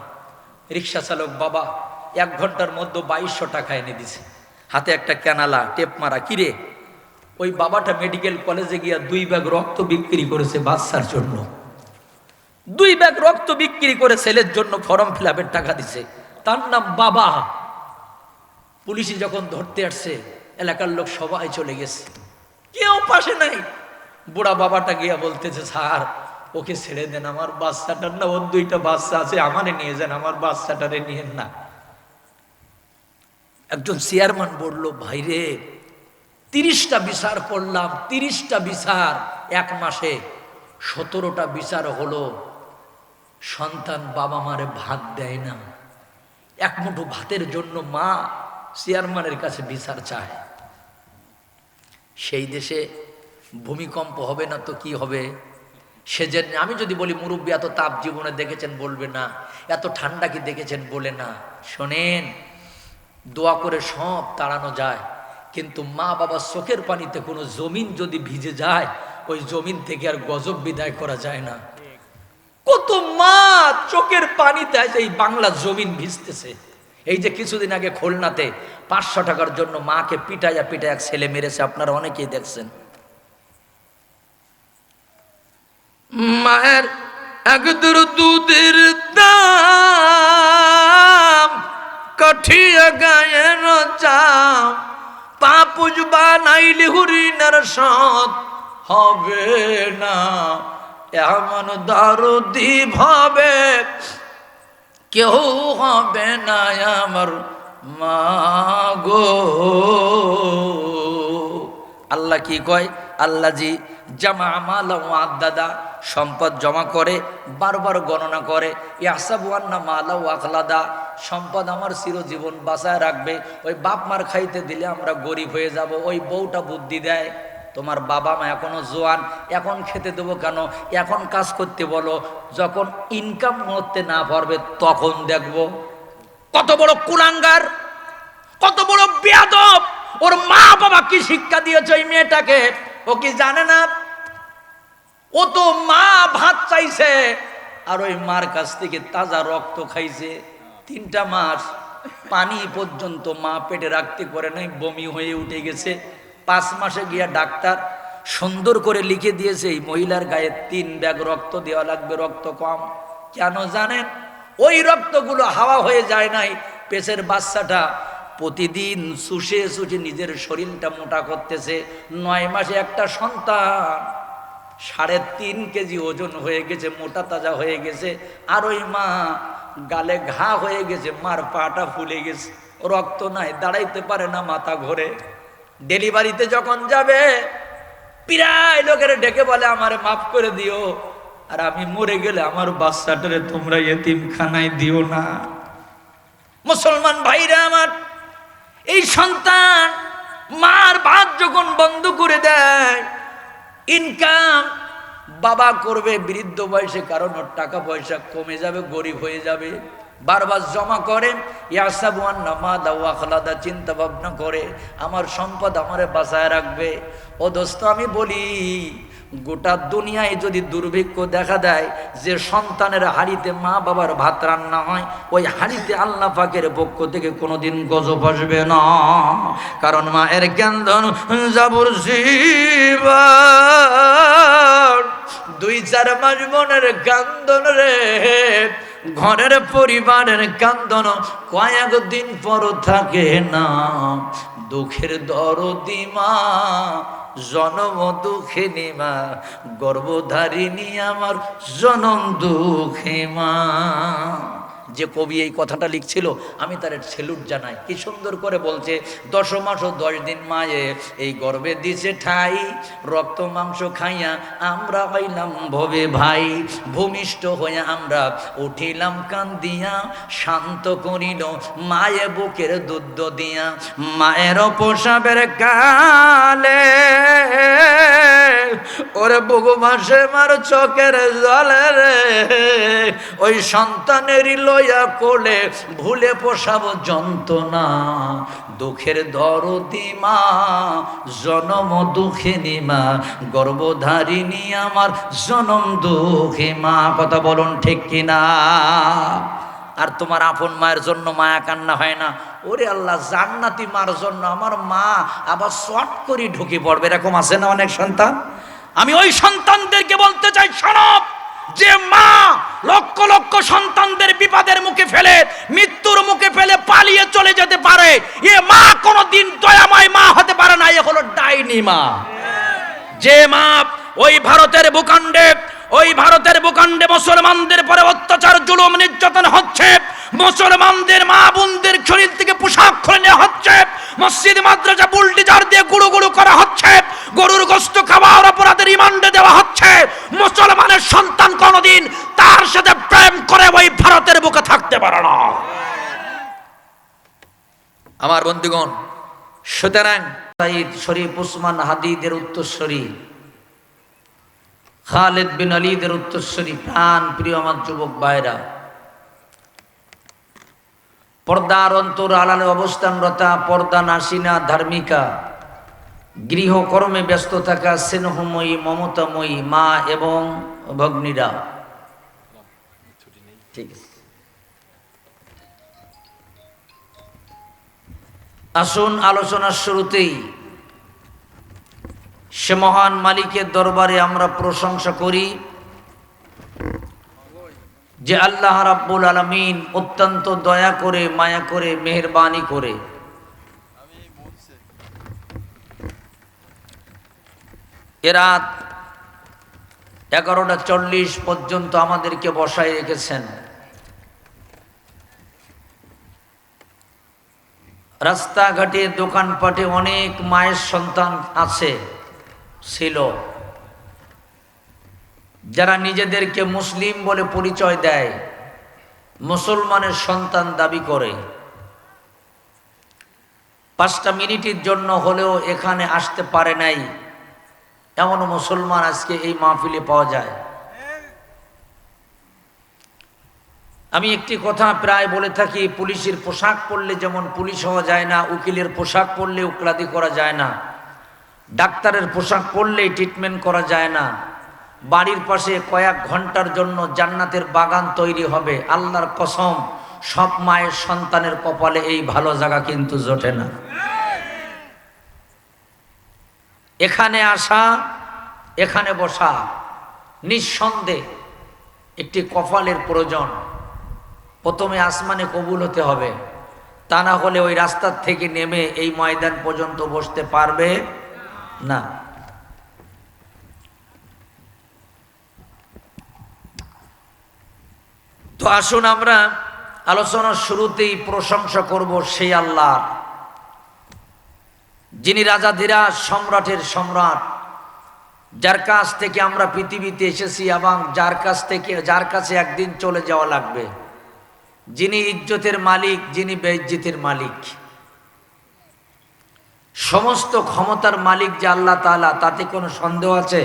রিক্সা চালক বাবা 1 ঘন্টার মধ্যে 2200 টাকা এনে দিছে, হাতে একটা ক্যানালা, টেপ মারা। কিরে, ওই বাবাটা মেডিকেল কলেজে গিয়া 2 ব্যাগ রক্ত বিক্রি করেছে বাচ্চার জন্য। 2 ব্যাগ রক্ত বিক্রি করে ছেলের জন্য ফর্ম ফিল আপের টাকা দিছে। তার নাম বাবা। পুলিশে যখন ধরতে আসছে, এলাকার লোক সবাই চলে গেছে, কেউ পাশে নাই। বুড়া বাবাটা গিয়া বলতেছে, স্যার ওকে ছেড়ে দেন, আমার বাচ্চাটার না, ওর 2টা বাচ্চা আছে, আমারে নিয়ে যান, আমার বাচ্চাটারে নিয়েন না। একজন চেয়ারম্যান বলল, ভাইরে 30টা বিচার পড়লাম, 30টা বিচার 1 মাসে, 17টা বিচার হলো সন্তান বাবা মারে ভাত দেয় না। 1 মুঠো ভাতের জন্য মা চেয়ারম্যানের কাছে বিচার চায়। সেই দেশে ভূমিকম্প হবে না তো কি হবে? সেজন্য আমি যদি বলি, মুরব্বী এত তাপ জীবনে দেখেছেন, বলবে না। এত ঠান্ডা কি দেখেছেন, বলে না। শোনেন, দোয়া করে সব তাড়ানো যায়, কিন্তু মা বাবার চোখের পানিতে কোনো জমিন যদি ভিজে যায়, ওই জমিন থেকে আর গজব বিদায় করা যায় না। কত মা চোখের পানিতে এই বাংলা জমিন ভিজতেছে। এই যে কিছুদিন আগে খুলনাতে 500 টাকার জন্য মাকে পিটাইয়া এক ছেলে মেরেছে, আপনারা অনেকেই দেখছেন। মায়ের 1 দূর দুধের দাম, কাঠিয়া গায়ের চাম, পাপুজ বানাইলে হরিণের সাথ হবে না, এমন দরদি ভাবে কেউ হবে না আমার মা গো। আল্লাহ কি কয়? আল্লাহ জি জামা মালা আদাদা, সম্পদ জমা করে বারবার গণনা করে। ইয়াহসাবু আন্না মালা আখলাদা, সম্পদ আমার চিরজীবন বাঁচায় রাখবে। ওই বাপ মার খাইতে দিলে আমরা গরিব হয়ে যাব। ওই বউটা বুদ্ধি দেয়, তোমার বাবা মা এখনো জোয়ান, এখন খেতে দেবো কেন, এখন কাজ করতে বলো, যখন ইনকাম করতে না পারবে তখন দেখবো। কত বড় কুলাঙ্গার, কত বড় বেয়াদব! ওর মা বাবা কি শিক্ষা দিয়েছে ওই মেয়েটাকে, ও কি জানে না? ও তো মা ভাত চাইছে আর ওই মার কাছ থেকে তাজা রক্ত খাইছে। 3টা মাস পানি পর্যন্ত মা পেটে রাখতে পারে নাই, বমি হয়ে উঠে গেছে। 5 মাসে গিয়া ডাক্তার সুন্দর করে লিখে দিয়েছে এই মহিলার গায়ে 3 ব্যাগ রক্ত দেওয়া লাগবে, রক্ত কম। কেন জানেন? ওই রক্তগুলো হাওয়া হয়ে যায় নাই। পেটের বাচ্চাটা প্রতিদিন শুষে শুষে নিজের শরীরটা মোটা করতেছে। 9 মাসে একটা সন্তান 3.5 কেজি ওজন হয়ে গেছে, মোটা তাজা হয়ে গেছে। আর ওই মা গালে ঘা হয়ে গেছে, মার পাটা ফুলে গেছে, রক্ত নাই, দাঁড়াইতে পারে না, মাথা ঘোরে। ডেলিভারিতে যখন যাবে প্রায় লোকের ডেকে বলে আমারে মাফ করে দিও, আর আমি মরে গেলে আমার বাচ্চাটারে তোমরা এতিমখানায় দিও না। মুসলমান ভাইরা আমার, এই সন্তান মার ভাত যখন বন্ধ করে দেয়, ইনকাম বাবা করবে বৃদ্ধ বয়সে, কারণ ওর টাকা পয়সা কমে যাবে, গরিব হয়ে যাবে, বারবার জমা করে। ইয়াসাবু আন্না মালা আখলাদা, চিন্তা ভাবনা করে আমার সম্পদ আমারে বাঁচায় রাখবে। ও দোস্ত, আমি বলি গোটা দুনিয়ায় যদি দুর্ভিক্ষ দেখা দেয়, যে সন্তানের হাড়িতে মা বাবার ভাত রান্না হয়, ওই হাড়িতে আল্লাহ পাকের পক্ষ থেকে কোনোদিন গজব আসবে না। কারণ মায়ের ক্যান্দন জাবুর জীবন, 2-4 মাস বোনের কান্দন রে, ঘরের পরিবারের কান্দন কয়েকদিন পর থাকে না। দুঃখের দরদি মা, জনম দুঃখিনী মা, গর্ভধারিণী আমার জনম দুঃখী মা। যে কবি এই কথাটা লিখছিল আমি তার সেলুট জানাই। কি সুন্দর করে বলছে, 10 মাস ও 10 দিন মায়ে এই গর্ভে দিছে ঠাই, রক্ত মাংস খাইয়া আমরা হইলাম ভবে ভাই, ভূমিষ্ঠ হইয়া আমরা উঠিলাম কান্দিয়া, শান্ত করিল মায়ে বুকের দুধ দিয়া। মায়ের প্রসাবের কালে ওরে বুক মাসে মার চোখের জলে রে, ওই সন্তানেরই লইয়া কোলে ভুলে পোষাব যন্ত্রণা। দুঃখের দরদি মা, জনম দুঃখিনী মা, গর্ভধারিণী আমার জনম দুঃখী মা। কথা বলুন ঠিক কিনা? আর তোমার আপন মায়ের জন্য মায়া কান্না হয় না? ওরে আল্লাহ, জান্নাতি মার জন্য আমার মা আবার শর্ট করে ঢুকে পড়বে, এরকম আছে না অনেক সন্তান? আমি ওই সন্তানদেরকে বলতে চাই, শোনো, যে মা লক্ষ লক্ষ সন্তানদের বিপদের মুখে ফেলে, মৃত্যুর মুখে ফেলে পালিয়ে চলে যেতে পারে, এ মা কোনোদিন দয়াময় মা হতে পারে না, এ হলো ডাইনি মা। যে মা ওই ভারতের ভূখণ্ডে মুসলমানদের পরে অত্যাচার, জুলুম, নির্যাতন হচ্ছে, মুসলমানদের মা বোনদের শরীর থেকে পোশাক খুলে নেওয়া হচ্ছে, মসজিদ মাদ্রাসা বুলডোজার দিয়ে গুঁড়ো গুঁড়ো করা হচ্ছে, গরুর গোশত খাওয়ার অপরাধের রিমান্ডে দেওয়া হচ্ছে, মুসলমানের সন্তান কোনোদিন তার সাথে প্রেম করে ওই ভারতের বুকে থাকতে পারে না। আমার বন্ধুগণ, সুতরাং সাইদ শরীফ উসমান হাদিদের উত্তরসূরি, খালিদ বিন ওয়ালিদের উত্তরসূরি, প্রাণ প্রিয় আমার যুবক ভাইরা, পর্দার অন্তর আড়ালে অবস্থানরতা, পর্দা নাসিনা ধার্মিকা, গৃহকর্মে ব্যস্ত থাকা স্নেহময়ী মমতাময়ী মা এবং ভগ্নীরা, ঠিক আছে, আসুন আলোচনার শুরুতেই সে মহান মালিকের দরবারে আমরা প্রশংসা করি যে আল্লাহ রাব্বুল আলামিন অত্যন্ত দয়া করে, মায়া করে, মেহেরবানি করে এ রাত 11:40 পর্যন্ত আমাদেরকে বসায় রেখেছেন। রাস্তাঘাটে দোকানপাটে অনেক মায়ের সন্তান আছে, ছিল, যারা নিজেদেরকে মুসলিম বলে পরিচয় দেয়, মুসলমানের সন্তান দাবি করে। 5টা মিনিটের জন্য হলেও এখানে আসতে পারে নাই এমন মুসলমান আজকে এই মাহফিলে পাওয়া যায়। আমি একটি কথা প্রায় বলে থাকি, পুলিশের পোশাক পরলে যেমন পুলিশ হওয়া যায় না, উকিলের পোশাক পরলে উকিলাতি করা যায় না, ডাক্তারের পোশাক পরলেই ট্রিটমেন্ট করা যায় না, বাড়ির পাশে কয়েক ঘন্টার জন্য জান্নাতের বাগান তৈরি হবে, আল্লাহর কসম সব মায়ের সন্তানের কপালে এই ভালো জায়গা কিন্তু জোটে না। এখানে আসা, এখানে বসা নিঃসন্দেহে একটি কপালের প্রয়োজন। প্রথমে আসমানে কবুল হতে হবে, তা না হলে ওই রাস্তার থেকে নেমে এই ময়দান পর্যন্ত বসতে পারবে না। তো আসুন আমরা আলোচনার শুরুতেই প্রশংসা করব সেই আল্লাহ, যিনি রাজাধিরাজ সম্রাটের সম্রাট, যার কাছ থেকে আমরা পৃথিবীতে এসেছি এবং যার কাছে একদিন চলে যাওয়া লাগবে, যিনি ইজ্জতের মালিক, যিনি বেইজ্জতের মালিক, সমস্ত ক্ষমতার মালিক যে আল্লাহ তাআলা, তাতে কোনো সন্দেহ আছে?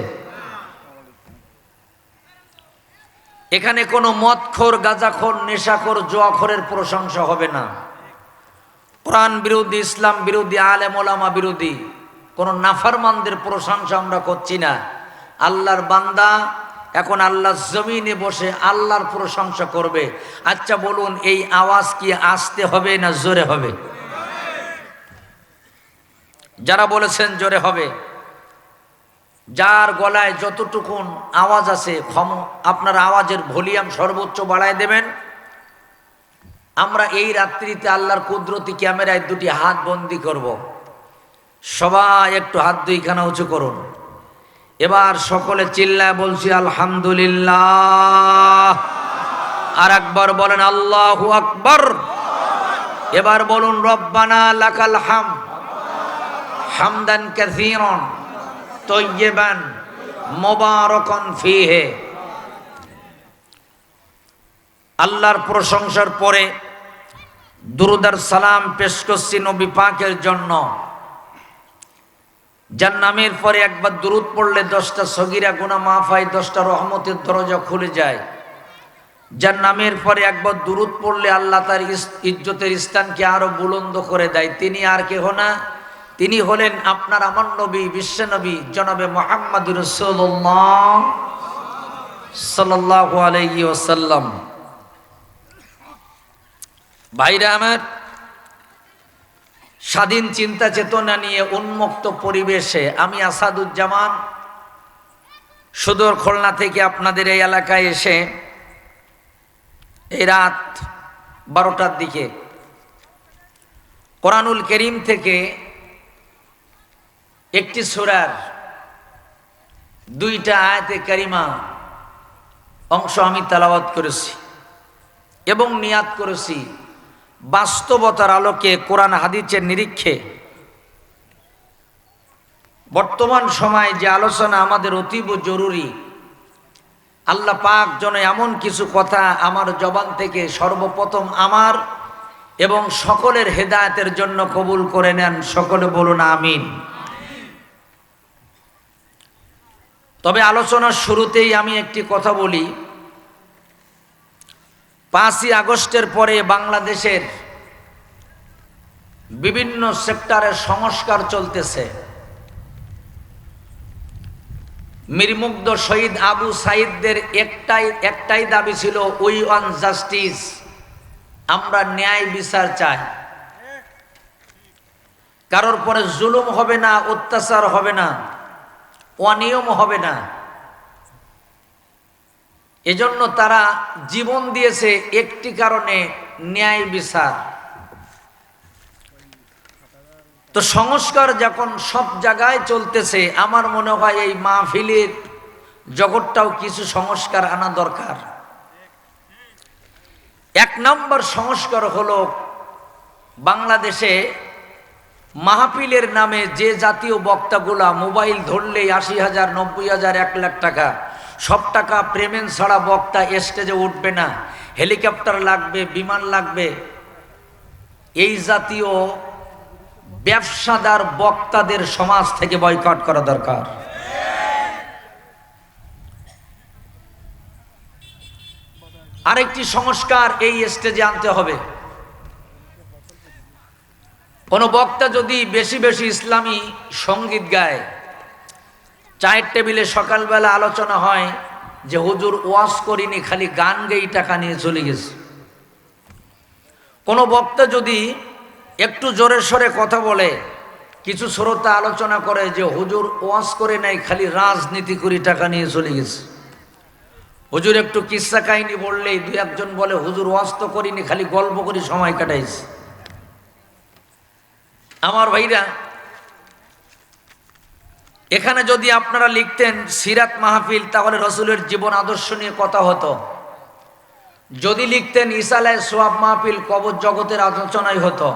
এখানে কোনো মদখোর, গাঁজাখোর, নেশাখোর, জুয়াখোরের প্রশংসা হবে না। কোরআন বিরোধী, ইসলাম বিরোধী, আলেম ওলামা বিরোধী কোনো নাফরমানদের প্রশংসা আমরা করছি না। আল্লাহর বান্দা এখন আল্লাহর জমিনে বসে আল্লাহর প্রশংসা করবে। আচ্ছা বলুন, এই আওয়াজ কি আস্তে হবে না জোরে হবে? যারা বলেছেন জোরে হবে, যার গলায় যতটুকুন আওয়াজ আছে আপনার আওয়াজের ভলিউম সর্বোচ্চ বাড়ায় দেবেন। আমরা এই রাত্রিতে আল্লাহর কুদরতি ক্যামেরায় 2টি হাত বন্দি করব। সবাই একটু হাত 2খানা উঁচু করুন। এবার সকলে চিল্লায় বলছি আলহামদুলিল্লাহ। আর একবার বলেন আল্লাহু আকবার। এবার বলুন রব্বানা লাকাল হামদ হামদান কাসীরান তয়্যিবান মুবারাকান ফীহি। আল্লাহর প্রশংসার পরে দুরূদ আর সালাম পেশ করছি নবী পাকের জন্য, যার নামের পরে একবার দুরূদ পড়লে 10টা সগীরা গুনাহ মাফ হয়, 10টা রহমতের দরজা খুলে যায়। যার নামের পরে একবার দুরূদ পড়লে আল্লাহ তার ইজ্জতের স্থানকে আরো বুলন্দ করে দেয়। তিনি আর কেহ না, তিনি হলেন আপনার আমার নবী, বিশ্ব নবী জনাবে মুহাম্মদুর রাসূলুল্লাহ সাল্লাল্লাহু আলাইহি ওয়াসাল্লাম। ভাইরা আমার, স্বাধীন চিন্তা চেতনা নিয়ে উন্মুক্ত পরিবেশে আমি আসাদুজ্জামান সুদূর খুলনা থেকে আপনাদের এই এলাকায় এসে এই রাত 12টার দিকে কোরআনুল কারীম থেকে একটি সূরার 2টা আয়াতে কারিমা অংশ আমি তেলাওয়াত করেছি এবং নিয়াত করেছি বাস্তবতার আলোকে, কোরআন হাদিসের নিরীক্ষে বর্তমান সময়ে যে আলোচনা আমাদের অতীব জরুরি, আল্লাহ পাক যেন এমন কিছু কথা আমার জবান থেকে সর্বপ্রথম আমার এবং সকলের হেদায়েতের জন্য কবুল করে নেন। সকলে বলুন আমিন। তবে আলোচনার শুরুতেই আমি একটি কথা বলি। 5ই আগস্টের পরে বাংলাদেশের বিভিন্ন সেক্টরে সংস্কার চলতেছে। মীরমুগ্ধ শহীদ আবু সাইদদের একটাই দাবি ছিল, উই ওয়ান্ট জাস্টিস, আমরা ন্যায় বিচার চাই। কারোর পরে জুলুম হবে না, অত্যাচার হবে না, অনিয়ম হবে না। এজন্য তারা জীবন দিয়েছে একটি কারণে, ন্যায় বিচার। তো তো সংস্কার যখন সব জায়গায় চলতেছে, আমার মনে হয় এই মাহফিলের জগৎটাও কিছু সংস্কার আনা দরকার। এক নম্বর সংস্কার হলো, বাংলাদেশে মাহফিলের নামে যে জাতীয় বক্তাগুলা মোবাইল ধরলেই ৮০,০০০, ৯০,০০০, ১,০০,০০০ টাকা, সব টাকা পেমেন্ট ছাড়া বক্তা স্টেজে উঠবে না, হেলিকপ্টার লাগবে, বিমান লাগবে, এই জাতীয় ব্যবসাদার বক্তাদের সমাজ থেকে বয়কট করা দরকার। আরেকটি সংস্কার এই স্টেজে আনতে হবে। কোন বক্তা যদি বেশি বেশি ইসলামী সঙ্গীত গায়, চায়ের টেবিলে সকালবেলা আলোচনা হয় যে হুজুর ওয়াজ করিনি, খালি গান গেয়ে টাকা নিয়ে চলে গেছে। কোন বক্তা যদি একটু জোরে সরে কথা বলে, কিছু শ্রোতা আলোচনা করে যে হুজুর ওয়াজ করে নাই, খালি রাজনীতি করে টাকা নিয়ে চলে গেছে। হুজুর একটু কিস্সা কাহিনী বললেই দুই একজন বলে হুজুর ওয়াজ তো করিনি, খালি গল্প করে সময় কাটাইছে। আমার ভাইরা, এখানে যদি আপনারা লিখতেন সিরাত মাহফিল, তাহলে রসুলের জীবন আদর্শ নিয়ে কথা হতো। যদি লিখতেন ঈসা আলাইহিস সোয়াব মাহফিল, কবর জগতের আলোচনাই হতো।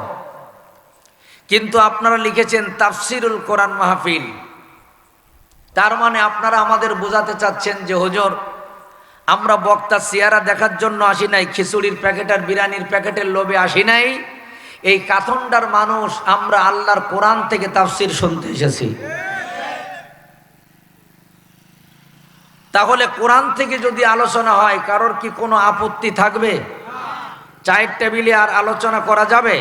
কিন্তু আপনারা লিখেছেন তাফসিরুল কোরআন মাহফিল। তার মানে আপনারা আমাদের বোঝাতে চাচ্ছেন যে হুজুর, আমরা বক্তা চেহারা দেখার জন্য আসি নাই, খিচুড়ির প্যাকেট আর বিরিয়ানির প্যাকেটের লোভে আসি নাই। এই কাথন্ডার মানুষ আমরা আল্লাহর কোরআন থেকে তাফসির শুনতে এসেছি। তাহলে কোরআন থেকে যদি আলোচনা হয়, কারোর কি কোনো আপত্তি থাকবে? চায়ের টেবিলে আর আলোচনা করা যাবে?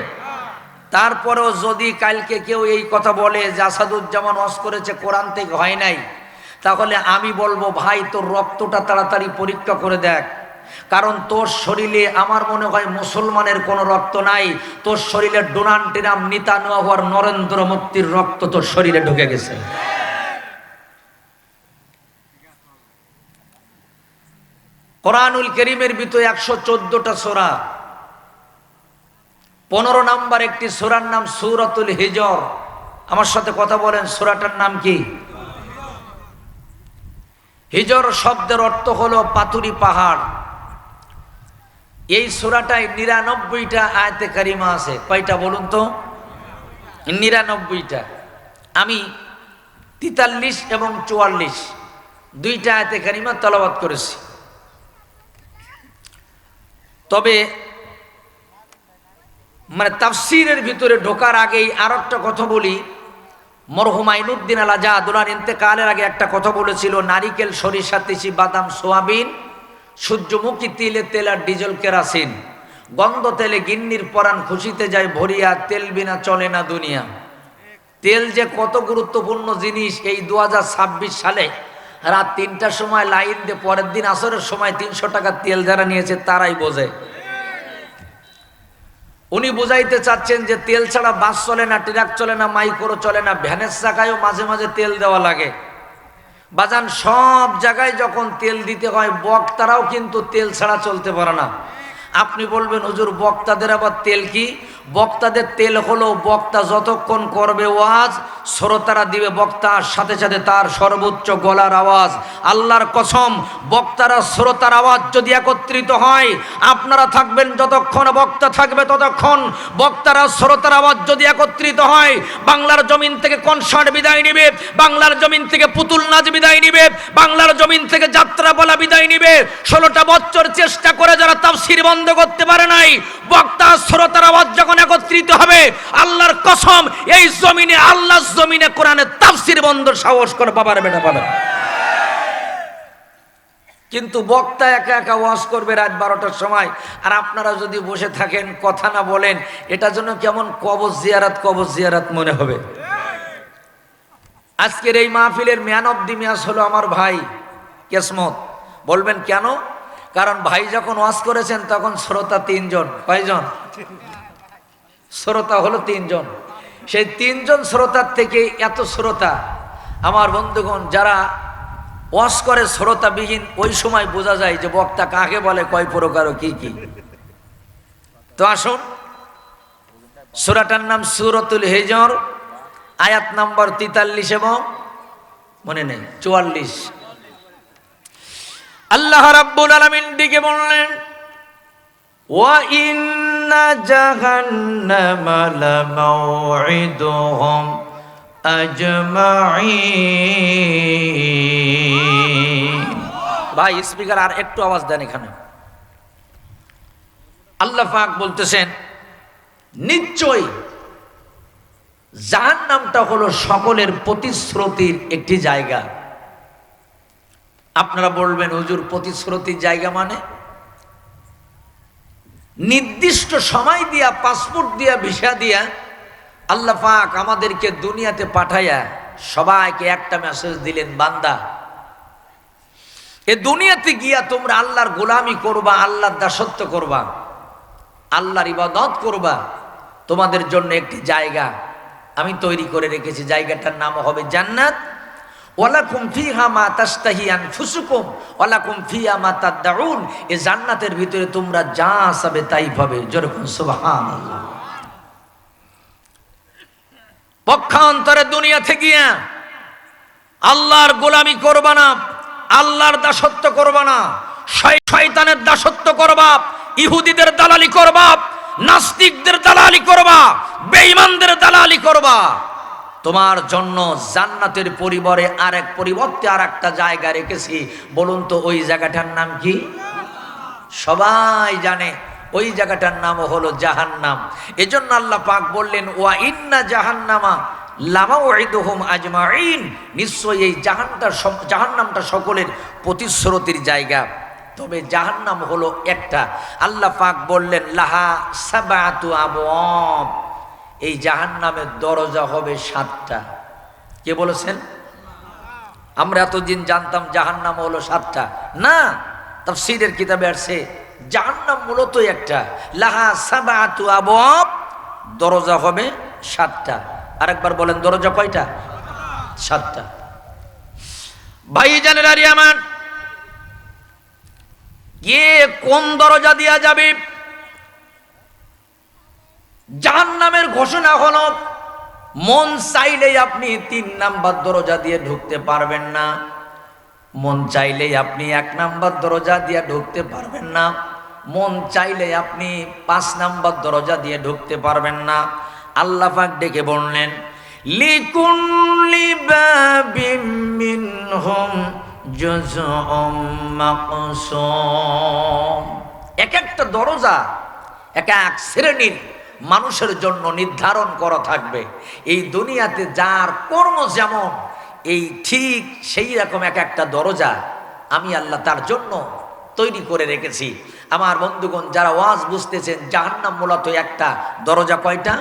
তারপরেও যদি কালকে কেউ এই কথা বলে যে আসাদুজ্জামান ওয়াজ করেছে কোরআন থেকে হয় নাই, তাহলে আমি বলবো ভাই, তোর রক্তটা তাড়াতাড়ি পরীক্ষা করে দেখ। কারণ তোর শরীরে আমার মনে হয় মুসলমানের কোনো রক্ত নাই, তোর শরীরে ডোনাল্ড ট্রাম্প, নেতানিয়াহু আর নরেন্দ্র মোদির রক্ত তোর শরীরে ঢুকে গেছে। কোরআনুল কারীমের ভিতরে ১১৪টা সূরা, ১৫ নম্বর একটি সূরার নাম সূরাতুল হিজর। আমার সাথে কথা বলেন, সূরাটার নাম কি? হিজর শব্দের অর্থ হলো পাথুরি পাহাড়। এই সূরাটায় ৯৯টা আয়াতে কারিমা আছে। কয়টা বলুন তো? ৯৯টা। আমি ৪৩ এবং ৪৪ দুইটা আয়াতে কারিমা তেলাওয়াত করেছি। তবে মানে তাফসীরের ভিতরে ঢোকার আগেই আর একটা কথা বলি। মরহুম আইনুদ্দিন আল আজাদ ওনার ইন্তেকালের আগে একটা কথা বলেছিল, নারিকেল, সরিষা, তিসি, বাদাম, সোয়াবিন, সূর্যমুখী তিলে তেল আর ডিজেল কেরাসিন, গন্ধ তেলে গিন্নির পরাণ খুশিতে যায় ভরিয়া, তেল বিনা চলে না দুনিয়া। তেল যে কত গুরুত্বপূর্ণ জিনিস, এই 2026 সালে রাত ৩টার সময় লাইন দিয়ে পরের দিন আসরের সময় ৩০০ টাকা তেল যারা নিয়েছে তারাই বোঝে। উনি বুঝাইতে চাচ্ছেন যে তেল ছাড়া বাস চলে না, ট্রাক চলে না, মাইক্রো চলে না, ভ্যানের চাকায়ও মাঝে মাঝে তেল দেওয়া লাগে। বাজান, সব জায়গায় যখন তেল দিতে হয়, বক্তারাও কিন্তু তেল ছাড়া চলতে পারে না। আপনি বলবেন হুজুর বক্তাদের আবার তেল কি? বক্তাদের তেল হলো, বক্তা যতক্ষণ করবে ওয়াজ, শ্রোতারা দিবে বক্তার সাথে সাথে তার সর্বোচ্চ গলার আওয়াজ। আল্লাহর কসম, বক্তারা শ্রোতার আওয়াজ যদি একত্রিত হয়, আপনারা থাকবেন যতক্ষণ, বক্তা থাকবে ততক্ষণ। বক্তারা শ্রোতার আওয়াজ যদি একত্রিত হয়, বাংলার জমিন থেকে কনসার্ট বিদায় নিবে, বাংলার জমিন থেকে পুতুল নাচ বিদায় নিবে, বাংলার জমিন থেকে যাত্রা বলা বিদায় নিবে। 16টা বছর চেষ্টা করে যারা তাফসীর বন্ধ করতে পারে নাই, বক্তা শ্রোতার আওয়াজ যখন একত্রিত হবে, আল্লাহর কসম, এই জমিনে, আল্লাহর জমিনে কোরআনের তাফসীর বন্ধ সাহস করে বাবার বেটা পাবে। কিন্তু বক্তা একা একা ওয়াজ করবে রাত 12টার সময়, আর আপনারা যদি বসে থাকেন, কথা না বলেন, এটা যেন কেমন কবর জিয়ারাত মনে হবে। আজকের এই মাহফিলের ম্যান অফ দি ম্যাচ হলো আমার ভাই কেসমত। বলবেন কেন? কারণ ভাই যখন ওয়াজ করেছেন তখন শ্রোতা 3 জন। কয়জন? শ্রোতা হলো 3 জন। সেই 3 জন শ্রোতার থেকে এত শ্রোতা। আমার বন্ধুগণ, যারা ওয়াজ করে শ্রোতাবিহীন, ওই সময় বোঝা যায় যে বক্তা কাকে বলে, কয় প্রকার ও কি কি। তো আসুন, সূরাটার নাম সূরাতুল হিজর, আয়াত নাম্বার 43 এবং মনে নেই 44। আল্লাহ রাব্বুল আলামিন দিকে বললেন, ওয়া ইন্না জাহান্নামা লামাউইদুহুম আজমাইন। ভাই স্পিকার আর একটু আওয়াজ দেন এখানে। আল্লাহ পাক বলতেছেন, নিশ্চয় জাহান্নামটা হলো সকলের প্রতিশ্রুতির একটি জায়গা। আপনারা বলবেন, হুজুর প্রতিশ্রুতির জায়গা মানে? নির্দিষ্ট সময় দিয়া, পাসপোর্ট দিয়া, ভিসা দিয়া আল্লাহ পাক আমাদেরকে দুনিয়াতে পাঠাইয়া সবাইকে একটা মেসেজ দিলেন, বান্দা এ দুনিয়াতে গিয়া তোমরা আল্লাহর গোলামি করবা, আল্লাহর দাসত্ব করবা, আল্লাহর ইবাদত করবা। তোমাদের জন্য একটি জায়গা আমি তৈরি করে রেখেছি, জায়গাটার নাম হবে জান্নাত। ওয়ালাকুম ফিহা মা তাশতাহি আনফুসুকুম ওয়ালাকুম ফিহা মা তাদউন। এই জান্নাতের ভিতরে তোমরা যা চাবে তাই পাবে। যেরকম সুবহানাল্লাহ। পক্ষান্তরে দুনিয়াতে গিয়া আল্লাহর গোলামি করবা না, আল্লাহর দাসত্ব করবা না, শয়তানের দাসত্ব করবা, ইহুদিদের দালালি করবা, নাস্তিকদের দালালি করবা, বেঈমানদের দালালি করবা। তোমার জন্য জান্নাতের পরিবর্তে আর একটা জায়গা রেখেছি। বলুন তো ওই জায়গাটার নাম কি? সবাই জানে ওই জায়গাটার নাম হলো জাহান্নাম। এজন্য আল্লাহ পাক বললেন, ওয়া ইন্না জাহান্নামা লামাউইদুহুম আজমাইন। নিশ্চয়ই এই জাহান্নামটা সকলের প্রতিশ্রুতির জায়গা। তবে জাহান্নাম হলো একটা। আল্লাহ পাক বললেন, লাহা সাবাতু আবওয়াব। এই জাহান্নামের দরজা হবে 7টা। কে বলেছেন? আমরা এতদিন জানতাম জাহান্নাম হলো 7টা। না, তাফসীরের কিতাবে আসছে জাহান্নাম মূলত একটা। লাহা সাবাতু আবওয়াব, দরজা হবে 7টা। আরেকবার বলেন, দরজা কয়টা? 7টা। ভাইজানেরা আমার, কে কোন দরজা দিয়া যাবে? জাহান্নামের ঘোষণা হলো, মন চাইলেই আপনি 3 নাম্বার দরজা দিয়ে ঢুকতে পারবেন না, মন চাইলেই আপনি 1 নাম্বার দরজা দিয়ে ঢুকতে পারবেন না, মন চাইলে আপনি 5 নাম্বার দরজা দিয়ে ঢুকতে পারবেন না। আল্লাহ পাক ডেকে বললেন, লিকুল্লি বাবিম মিনহুম জুজউম মাকসুম। এক একটা দরজা এক এক শ্রেণীর মানুষের জন্য নির্ধারণ করা থাকবে। এই দুনিয়াতে যার কর্ম যেমন, এই ঠিক সেই রকম এক একটা দরজা আমি আল্লাহ তার জন্য তৈরি করে রেখেছি। আমার বন্ধুগণ, যারা ওয়াজ বুঝতেছেন, জাহান্নাম মূলত একটা, দরজা কয়টা?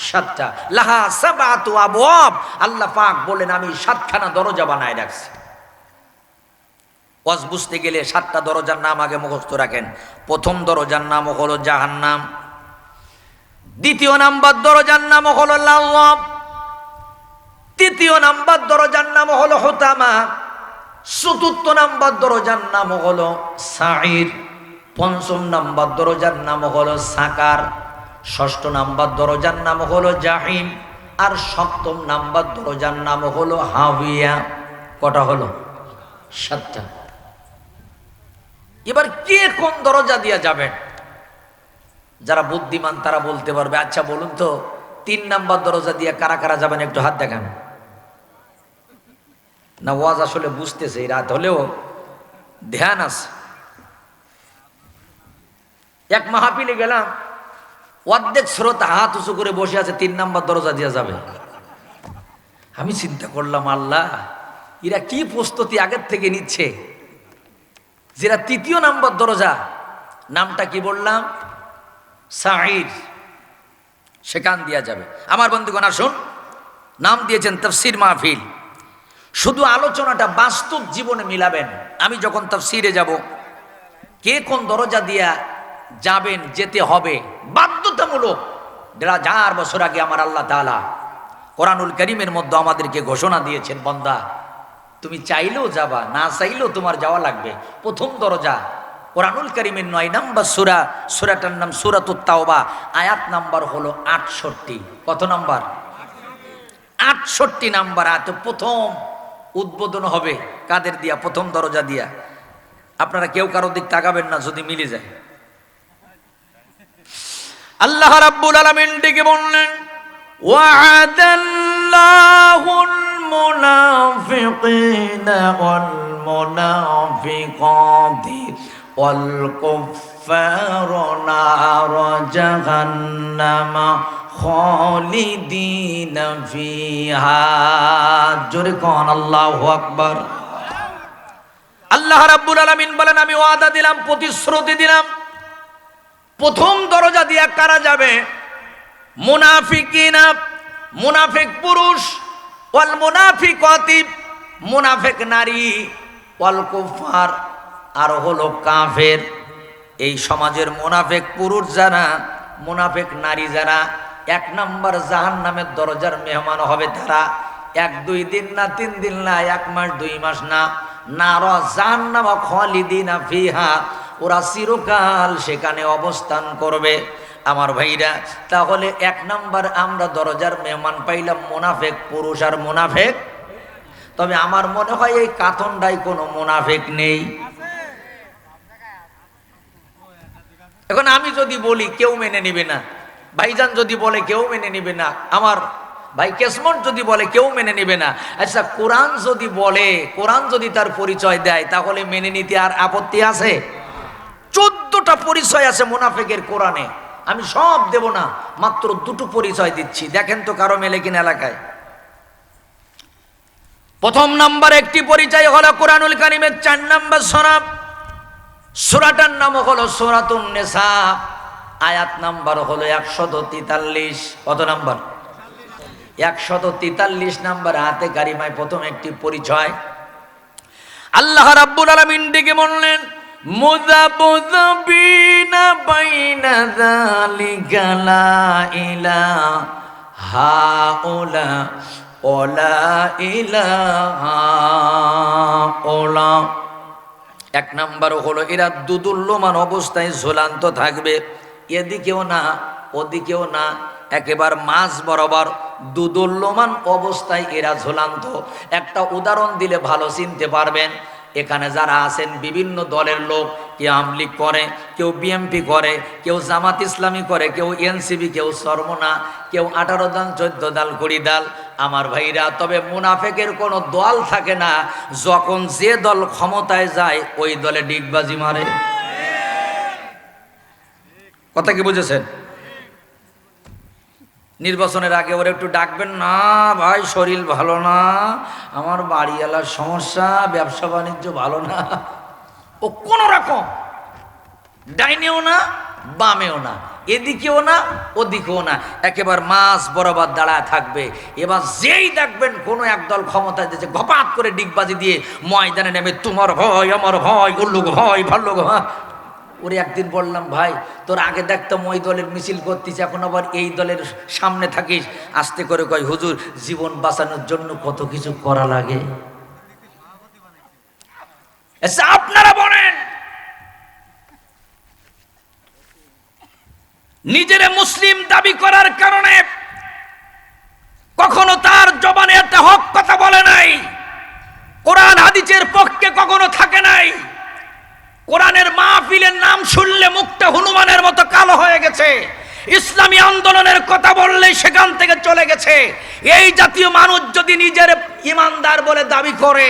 7টা। লাহা সাবাতু আবওয়াব। আল্লাহ পাক বলেন, আমি 7খানা দরজা বানায় রাখছি। ওয়াজ বুঝতে গেলে 7টা দরজার নাম আগে মুখস্থ রাখেন। প্রথম দরজার নাম হলো জাহান্নাম, দ্বিতীয় নাম্বার দরজার নাম হলো লাওয়াব, তৃতীয় নাম্বার দরজার নাম হলো হুতামা, চতুর্থ নাম্বার দরজার নাম হলো সাঈর, পঞ্চম নাম্বার দরজার নাম হলো সাকার, ষষ্ঠ নাম্বার দরজার নাম হলো জাহিম, আর সপ্তম নাম্বার দরজার নাম হলো হাবিয়া। কটা হলো? 7টা। এবার কে কোন দরজা দিয়ে যাবেন? যারা বুদ্ধিমান তারা বলতে পারবে। আচ্ছা বলুন তো, 3 নাম্বার দরজা দিয়ে কারা কারা যাবেন? একটু হাত দেখান। না, ওয়াজ আসলে বুঝতেছে, রাত হলেও ধ্যান আছে। এক মাহফিলে গেলাম, অর্ধেক শ্রোতা হাত উঁচু করে বসে আছে, 3 নাম্বার দরজা দিয়ে যাবে। আমি চিন্তা করলাম, আল্লাহ, এরা কি প্রস্তুতি আগের থেকে নিচ্ছে, যেটা 3য় নাম্বার দরজা, নামটা কি বললাম? সাঈর, সেখান দিয়া যাবে। আমার বন্ধুগণ আসুন, নাম দিয়েছেন তাফসীর মাহফিল। শুধু আলোচনাটা বাস্তব জীবনে মিলাবেন। আমি যখন তাফসীরে যাব, কে কোন দরজা দিয়া যাবেন, যেতে হবে বাধ্যতামূলক। 1000 বছর আগে আমার আল্লাহ তাআলা কোরআনুল কারীমের মধ্যে আমাদেরকে ঘোষণা দিয়েছেন, বান্দা তুমি চাইলেও যাবা, না চাইলেও তোমার যাওয়া লাগবে। প্রথম দরজা কোরআনুল কারীমের 9 নাম্বার সূরা, সূরাটার নাম সূরাতুত তাওবা, আয়াত নাম্বার হলো 68। কত নাম্বার? 68 নাম্বার আয়াতে প্রথম উদ্বোধন হবে কাদের দিয়া? প্রথম দরজা দিয়া। আপনারা কেউ কারো দিক তাকাবেন না যদি মিলে যায়। আল্লাহ রাব্বুল আলামিন ডেকে বললেন, ওয়া'আদাল্লাহুল মুনাফিকিনা ওয়াল মুনাফিকাতি ওয়াল কুফফারা নার জাহান্নামা খালিদিনা ফিহা। জোরে কোন আল্লাহু আকবার। আল্লাহ রাব্বুল আলামিন বলেন, আমি ওয়াদা দিলাম, প্রতিশ্রুতি দিলাম, প্রথম দরজা দিয়ে কারা যাবে? মুনাফিকিনা, মুনাফিক পুরুষ, ওয়াল মুনাফিকাতি, মুনাফিক নারী, ওয়াল কুফার, আর হলো কাফের। এই সমাজের মুনাফিক পুরুষ যারা, মুনাফিক নারী যারা, 1 নম্বর জাহান্নামের দরজার মেহমান হবে তারা। 1-2 দিন না, 3 দিন না, 1 মাস 2 মাস না, নার জাহান্নাম খালিদিনা ফিহা, ওরা চিরকাল সেখানে অবস্থান করবে। আমার ভাইরা, তাহলে 1 নম্বর আমরা দরজার মেহমান পাইলাম মুনাফিক পুরুষ আর মুনাফিক। তবে আমার মনে হয় এই কাতনটাই কোনো মুনাফিক নেই। এখন আমি যদি বলি কেউ মেনে নিবে না, ভাইজান যদি বলে কেউ মেনে নিবে না, আমার ভাই কেসমন যদি বলে কেউ মেনে নিবে না। আচ্ছা, কোরআন যদি বলে, কোরআন যদি তার পরিচয় দেয়, তাহলে মেনে নিতে আর আপত্তি আছে? 14টা পরিচয় আছে মুনাফিকের কোরআনে। আমি সব দেব না, মাত্র 2টো পরিচয় দিচ্ছি, দেখেন তো কারো মেলে কিনা এলাকায়। প্রথম নাম্বার একটি পরিচয় হলো কোরআনুল কারীমের 4 নম্বর সূরা, সূরাটার নাম হলো সূরাতুন নিসা, আয়াত নাম্বার হলো 143। কত নাম্বার? 143 নাম্বার আয়াতে কারিমায় প্রথম একটি পরিচয়। আল্লাহ রাব্বুল আলামিন ডেকে বললেন, মুযাবযাবিনা বাইনা যালিকা লা ইলাহা ইল্লা ওয়ালা ইলাহা ওয়ালা। 1 নাম্বার হলো এরা দুদুল্যমান অবস্থায় ঝুলান্ত থাকবে, এদিকেও না ওদিকেও না, একেবারে মাঝ বরাবর দুদুল্যমান অবস্থায় এরা ঝুলান্ত। একটা উদাহরণ দিলে ভালো চিনতে পারবেন। এখানে যারা আছেন বিভিন্ন দলের লোক, কেউ আওয়ামী লীগ করে, কেউ বিএমপি করে, কেউ জামাত ইসলামী করে, কেউ এনসিবি, কেউ সরমনা, কেউ 18 দল 14 দল 20 দল। আমার ভাইরা, তবে মুনাফিকের কোনো দল থাকে না, যখন যে দল ক্ষমতায় যায় ওই দলে ডিগবাজি মারে। কথা কি বুঝেছেন? নির্বাচনের আগে ওরা একটু ডাকবেন না, ভাই শরীর ভালো না, আমার বাড়িওয়ালার সমস্যা, ব্যবসা বাণিজ্য ভালো না। ও কোন রকম ডাইনেও না বামেও না, এদিকেও না ওদিকেও না, একেবারে মাঝ বরাবর দাঁড়ায় থাকবে। এবার যেই দেখবেন কোনো এক দল ক্ষমতায় দিয়েছে, ঘপাত করে ডিগবাজি দিয়ে ময়দানে নেমে তোমার ভয় আমার ভয়, উল্লুক ভয় ভাল্লুক ভয়। ওরে একদিন বললাম, ভাই তোর আগে দেখতাম ওই দলের মিছিল করতিস, এখন আবার এই দলের সামনে থাকিস। আস্তে করে কয়, হুজুর জীবন বাঁচানোর জন্য কত কিছু করা লাগে। আপনারা বলেন, নিজের মুসলিম দাবি করার কারণে কখনো তার জবানে একটা হক কথা বলে নাই, কোরআন হাদিসের পক্ষে কখনো থাকে নাই, কোরআনের মাহফিলের নাম শুনলে মুখটা হনুমানের মতো কালো হয়ে গেছে, ইসলামী আন্দোলনের কথা বললে সেখান থেকে চলে গেছে। এই জাতীয় মানুষ যদি নিজের ইমানদার বলে দাবি করে,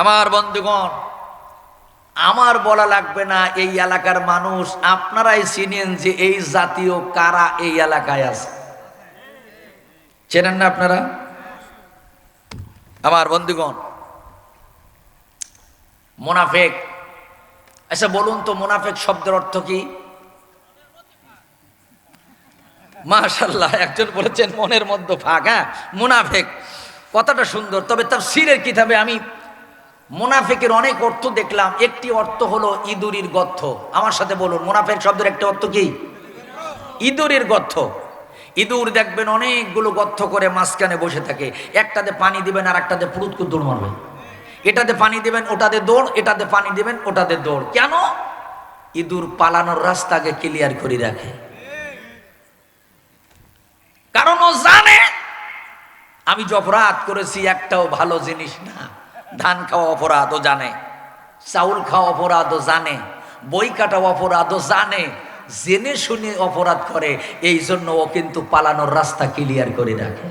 আমার বন্ধুগণ, আমার বলা লাগবে না, এই এলাকার মানুষ আপনারাই চিনেন যে এই জাতীয় কারা এই এলাকায় আছে। চেনেন না আপনারা? আমার বন্ধুগণ, মুনাফিক, আচ্ছা বলুন তো মুনাফিক শব্দের অর্থ কি? মাশাআল্লাহ, একজন বলেছেন মনের মধ্যে ফাঁক। হ্যাঁ, মুনাফিক কথাটা সুন্দর, তবে তাফসীরের কিতাবে আমি মুনাফিকের অনেক অর্থ দেখলাম। একটি অর্থ হলো ইঁদুরের গর্ত। আমার সাথে বলুন, মুনাফিক শব্দের একটা অর্থ কি? ইঁদুরের গর্ত। ইঁদুর দেখবেন অনেকগুলো গর্ত করে মাঝখানে বসে থাকে, একটাতে পানি দিবেন আর একটাতে পুরুত করে দৌড় মারবে, এটাতে পানি দিবেন ওটাতে দৌড়, এটাতে পানি দিবেন ওটাতে দৌড়। কেন? ইঁদুর পালানোর রাস্তাকে ক্লিয়ার করে রাখে, কারণ ও জানে আমি যে অপরাধ করেছি একটাও ভালো জিনিস না। ধান খাওয়া অপরাধও জানে, চাউল খাওয়া অপরাধও জানে, বই কাটা অপরাধও জানে, জেনে শুনে অপরাধ করে। এই জন্য ও কিন্তু পালানোর রাস্তা ক্লিয়ার করে রাখে।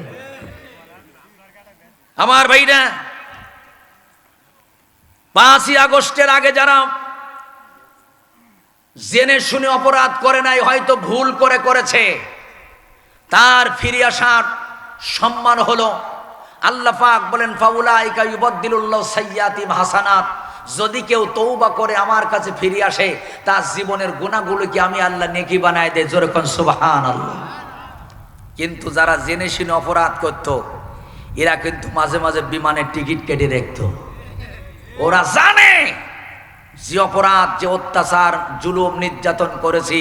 আমার ভাইরা, 5ই আগস্টের আগে যারা জেনে শুনে অপরাধ করে নাই, হয়তো ভুল করে করেছে, তার ফিরে আসার সম্মান হলো। আল্লাহ পাক বলেন ফাউলাইকা ইউবাদদিলুল্লাহু সাইয়্যাতিহিম হাসানাত, যদি কেউ তওবা করে আমার কাছে ফিরে আসে, তার জীবনের গুনাহগুলোকে আমি আল্লাহ নেকি বানায় দেই। জোরে কোন সুবহানাল্লাহ। কিন্তু যারা জেনে শুনে অপরাধ করত, এরা কিন্তু মাঝে মাঝে বিমানের টিকিট কেটে রাখত। ওরা জানে যে অপরাধ, যে অত্যাচার, জুলুম, নির্যাতন করেছি,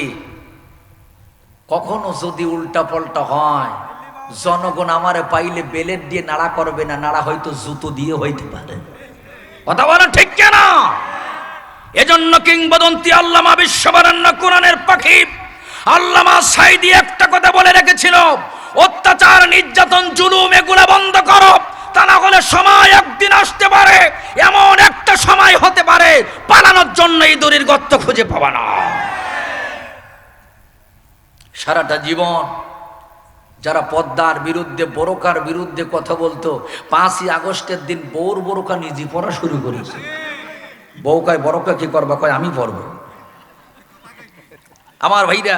কখনো যদি উল্টা পাল্টা হয়, জনগণ আমারে পাইলে বেলেট দিয়ে নাড়া করবে না, নাড়া হয়তো জুতো দিয়ে হইতে পারে। কথা বলা ঠিক কেনা? এজন্য কিংবদন্তি আল্লামা বিশ্ববরেণ্য কোরআনের পাখি আল্লামা সাঈদী একটা কথা বলে রেখেছিল, অত্যাচার, নির্যাতন, জুলুম এগুলো বন্ধ করো, তা না হলে সময় একদিন আসতে পারে, এমন একটা সময় হতে পারে পালানোর জন্য এই দড়ির গর্ত খুঁজে পাবা না। সারাটা জীবন যারা পদ্মার বিরুদ্ধে, বোরকার বিরুদ্ধে কথা বলতো, 5ই আগস্টের দিন বউর বোরকা নিজে পড়া শুরু করেছে। বউ কয় বোরকা কি করবা? কয় আমি পড়ব। আমার ভাইরা,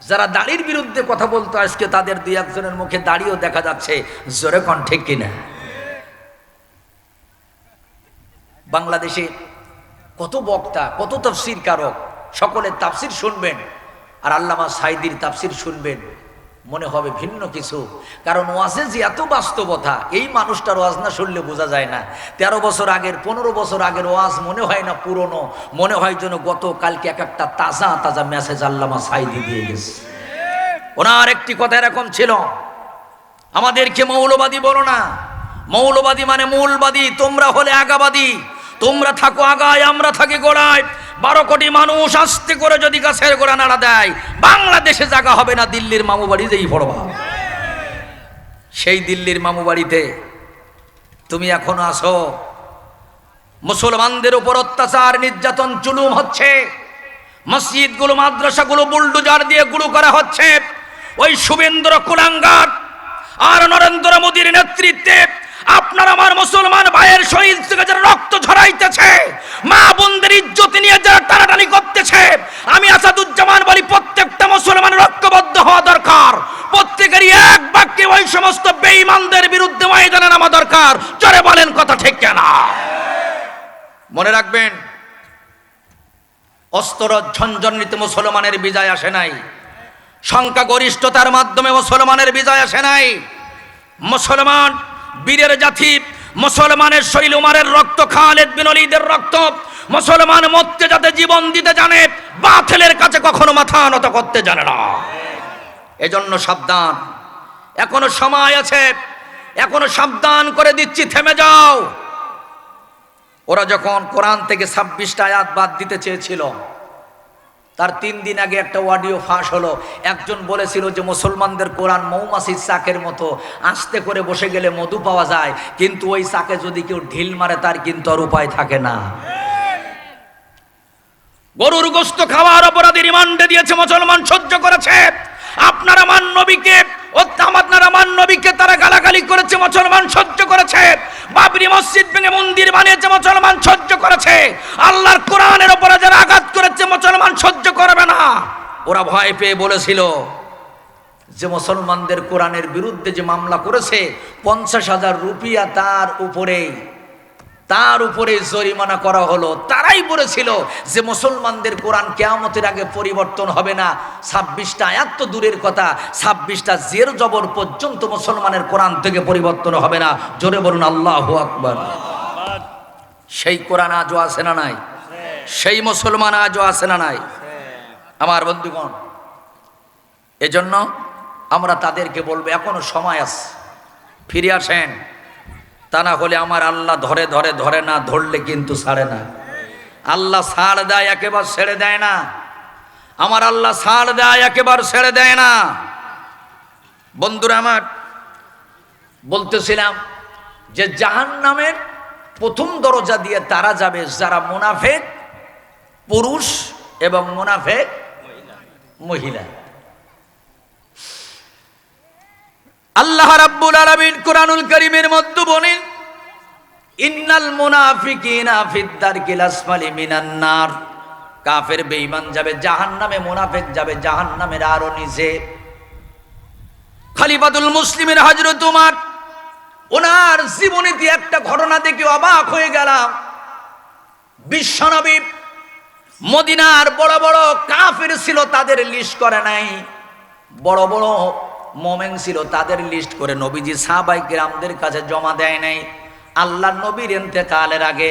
যারা দাড়ির বিরুদ্ধে কথা বলতো, আজকে তাদের 2-1জনের মুখে দাড়িও দেখা যাচ্ছে। জোরে কোন ঠিক কিনা? বাংলাদেশে কত বক্তা, কত তাফসীর কারক, সকলের তাফসীর শুনবেন আর আল্লামা সাঈদীর তাফসীর শুনবেন, মনে হবে ভিন্ন কিছু। কারণ ওয়াজে যে এত বাস্তবতা, এই মানুষটার ওয়াজ না শুনলে বোঝা যায় না। 13 বছর আগের, 15 বছর আগের ওয়াজ মনে হয় না পুরনো, মনে হয় যেন গতকালকে একটা তাজা তাজা মেসেজ আল্লামা সাঈদী দিয়ে গেছে। ওনার একটি কথা এরকম ছিল, আমাদেরকে মৌলবাদী বলো না। মৌলবাদী মানে মূলবাদী, তোমরা হলে আগাবাদী, তোমরা থাকো আগায়, আমরা থাকি গোড়ায়। 12 কোটি মানুষ আস্তে করে যদি গাছের গোড়া নাড়া দেয়, বাংলাদেশে জায়গা হবে না, দিল্লির মামু বাড়িতেই পড়বা। সেই দিল্লির মামু বাড়িতে তুমি এখনো আসো। মুসলমানদের উপর অত্যাচার, নির্যাতন, জুলুম হচ্ছে। মসজিদগুলো, মাদ্রাসাগুলো বুলডোজার দিয়ে গুঁড়ো করা হচ্ছে। ওই শুভেন্দ্র কুলাঙ্গার আর নরেন্দ্র মোদীর নেতৃত্বে আপনার আমার মুসলমান ভাইয়ের শহীদ থেকে যারা রক্ত ঝরাইতেছে, মা বোনদের ইজ্জত নিয়ে যারা টানাটানি করতেছে, আমি আসাদুজ্জামান বলি প্রত্যেকটা মুসলমান ঐক্যবদ্ধ হওয়া দরকার। প্রত্যেকেরই এক বাক্যে ওই সমস্ত বেঈমানদের বিরুদ্ধে ময়দানে নামা দরকার। জোরে বলেন কথা ঠিক কিনা? মনে রাখবেন, অস্ত্র ঝঞ্ঝনিতে মুসলমানের বিজয় আসে নাই, সংখ্যাগরিষ্ঠতার মাধ্যমে মুসলমানের বিজয় আসে নাই। মুসলমান বীরের জাতি, মুসলমানের শৈল উমারের রক্ত, খালিদ বিন ওলীদের রক্ত, মুসলমান মরতে যাতে জীবন দিতে জানে, বাতিলের কাছে কখনো মাথা নত করতে জানে না। এজন্য সাবধান, এখনো সময় আছে, এখনো সাবধান করে দিচ্ছি, থেমে যাও। ওরা যখন কোরআন থেকে 26টা আয়াত বাদ দিতে চেয়েছিল, তার 3 দিন আগে একটা অডিও ফাঁস হলো। একজন বলেছিল যে মুসলমানদের কোরআন মৌমাছির চাকের মতো, আস্তে করে বসে গেলে মধু পাওয়া যায়, কিন্তু ওই চাকে যদি কেউ ঢিল মারে তার কিন্তু আর উপায় থাকে না। গরুর গোশত খাওয়ার অপরাধী রিমান্ডে দিয়েছে, মুসলমান সহ্য করেছে। আপনারা মান নবীকে, আপনারা মান নবীকে তারা গালাগালি করেছে, মুসলমান সহ্য করেছে। বাবরি মসজিদ ভেঙে মন্দির বানিয়েছে, মুসলমান সহ্য করেছে। আল্লাহর কোরআনের উপরে যারা আঘাত করেছে, মুসলমান সহ্য করবে না। ওরা ভয় পেয়ে বলেছিল যে মুসলমানদের কোরআনের বিরুদ্ধে যে মামলা করেছে, 50,000 রুপিয়া তার উপরে জরিমানা করা হলো। তারাই বলেছিল যে মুসলমানদের কোরআন কিয়ামতের আগে পরিবর্তন হবে না। 26টা আয়াত তো দূরের কথা, 26টা জের জবর পর্যন্ত মুসলমানের কোরআন থেকে পরিবর্তন হবে না। জোরে বলুন আল্লাহু আকবার। সেই কোরআন আজও আছে না নাই? সেই মুসলমান আজও আছে না নাই? আমার বন্ধুগণ, এজন্য আমরা তাদেরকে বলবো এখনো সময় আছে, ফিরে আসেন। তা না হলে আমার আল্লাহ ধরে ধরে ধরে না, ধরলে কিন্তু ছাড়ে না। আল্লাহ ছাড় দেয়, একেবারে ছেড়ে দেয় না। আমার আল্লাহ ছাড় দেয়, একেবারে ছেড়ে দেয় না। বন্ধুরা আমার, বলতেছিলাম যে জাহান্নামের প্রথম দরজা দিয়ে তারা যাবে যারা মুনাফিক পুরুষ এবং মুনাফিক মহিলা। আল্লাহ রাব্বুল আলামিন কুরআনুল কারীমের মধ্যে বলেন, ইন্নাল মুনাফিকিনা ফিদ দারকিল আসফালি মিনান নার। কাফের বেঈমান যাবে জাহান্নামে, মুনাফিক যাবে জাহান্নামের আরো নিচে। খলিফাতুল মুসলিমের হযরত উমর, ওনার জীবনীতে একটা ঘটনা দেখে অবাক হয়ে গেলাম। বিশ্বনবী মদিনার বড় বড় কাফের ছিল, তাদের লিস্ট করে নাই। বড় বড় মোমেন ছিল, তাদের লিস্ট করে নবীজি সাহাবায়ে কিরামদের কাছে জমা দেয় নাই। আল্লাহ নবীর ইন্তেকালের আগে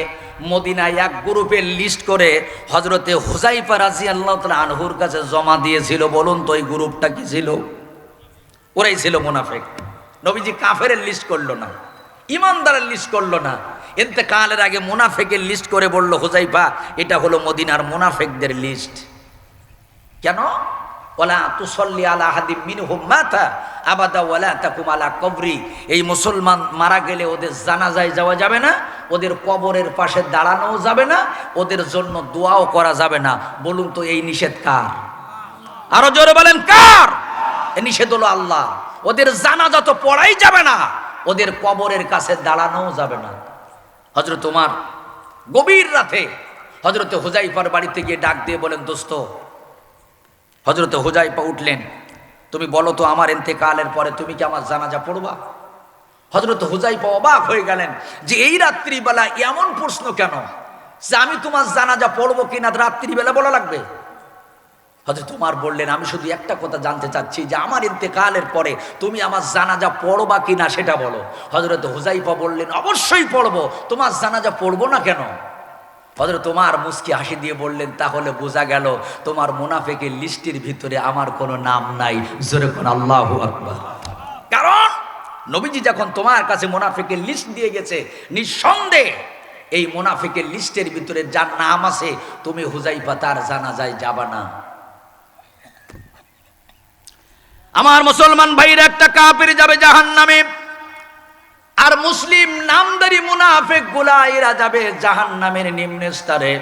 মদিনায় এক গ্রুপের লিস্ট করে হযরতে হুযায়ফা রাদিয়াল্লাহু তাআলা আনহুর কাছে জমা দিয়েছিল। বলুন তো এই গ্রুপটা কি ছিল? ওরাই ছিল মুনাফিক। নবীজি কাফেরের লিস্ট করলো না, ইমানদারের লিস্ট করলো না, ইন্তেকালের আগে মুনাফিকের লিস্ট করে বলল, হুযায়ফা এটা হলো মদিনার মুনাফিকদের লিস্ট। কেন? ওয়ালা তুসাল্লি আলা আহাদিম মিনহুম মাতা আবাদা ওয়ালা তাকুম আলা কবরি। এই মুসলমান মারা গেলে ওদের জানাজায় যাওয়া যাবে না, ওদের কবরের পাশে দাঁড়ানোও যাবে না, ওদের জন্য দোয়াও করা যাবে না। বলুন তো এই নিষেধ কার? আরো জোরে বলেন কার? এই নিষেধ হলো আল্লাহ। ওদের জানাজা তো পড়াই যাবে না, ওদের কবরের কাছে দাঁড়ানোও যাবে না। হযরত ওমর গভীর রাতে হযরত হুযায়ফার বাড়িতে গিয়ে ডাক দিয়ে বলেন, দোস্ত। হযরত হুযায়ফা উঠলেন, তুমি বলো তো আমার ইন্তেকালের পরে তুমি কি আমার জানাজা পড়বা? হযরত হুযায়ফা অবাক হয়ে গেলেন যে এই রাত্রিবেলা এমন প্রশ্ন কেন, যে আমি তোমার জানাজা পড়বো কিনা রাত্রিবেলা বলা লাগবে? হযরত ওমর বললেন, আমি শুধু একটা কথা জানতে চাচ্ছি যে আমার ইন্তেকালের পরে তুমি আমার জানাজা পড়বা কিনা সেটা বলো। হযরত হুযায়ফা বললেন, অবশ্যই পড়বো, তোমার জানাজা পড়বো না কেন? হযরত ওমর মুস্কি হাসি দিয়ে বললেন, তাহলে বোঝা গেল তোমার মুনাফিকের লিস্টের ভিতরে আমার কোনো নাম নাই। জোরে কোন আল্লাহু আকবার। কারণ নবীজি যখন তোমার কাছে মুনাফিকের লিস্ট দিয়ে গেছে, নিঃসন্দেহে এই মুনাফিকের লিস্টের ভিতরে যার নাম আছে, তুমি হুযায়ফা তার জানাজায় যাবা না। আমার মুসলমান ভাইরা, একটা কাফের যাবে জাহান্নামে, আর মুসলিম নামদারি মুনাফিক গুলা এরা যাবে জাহান্নামের নিম্ন স্তরে।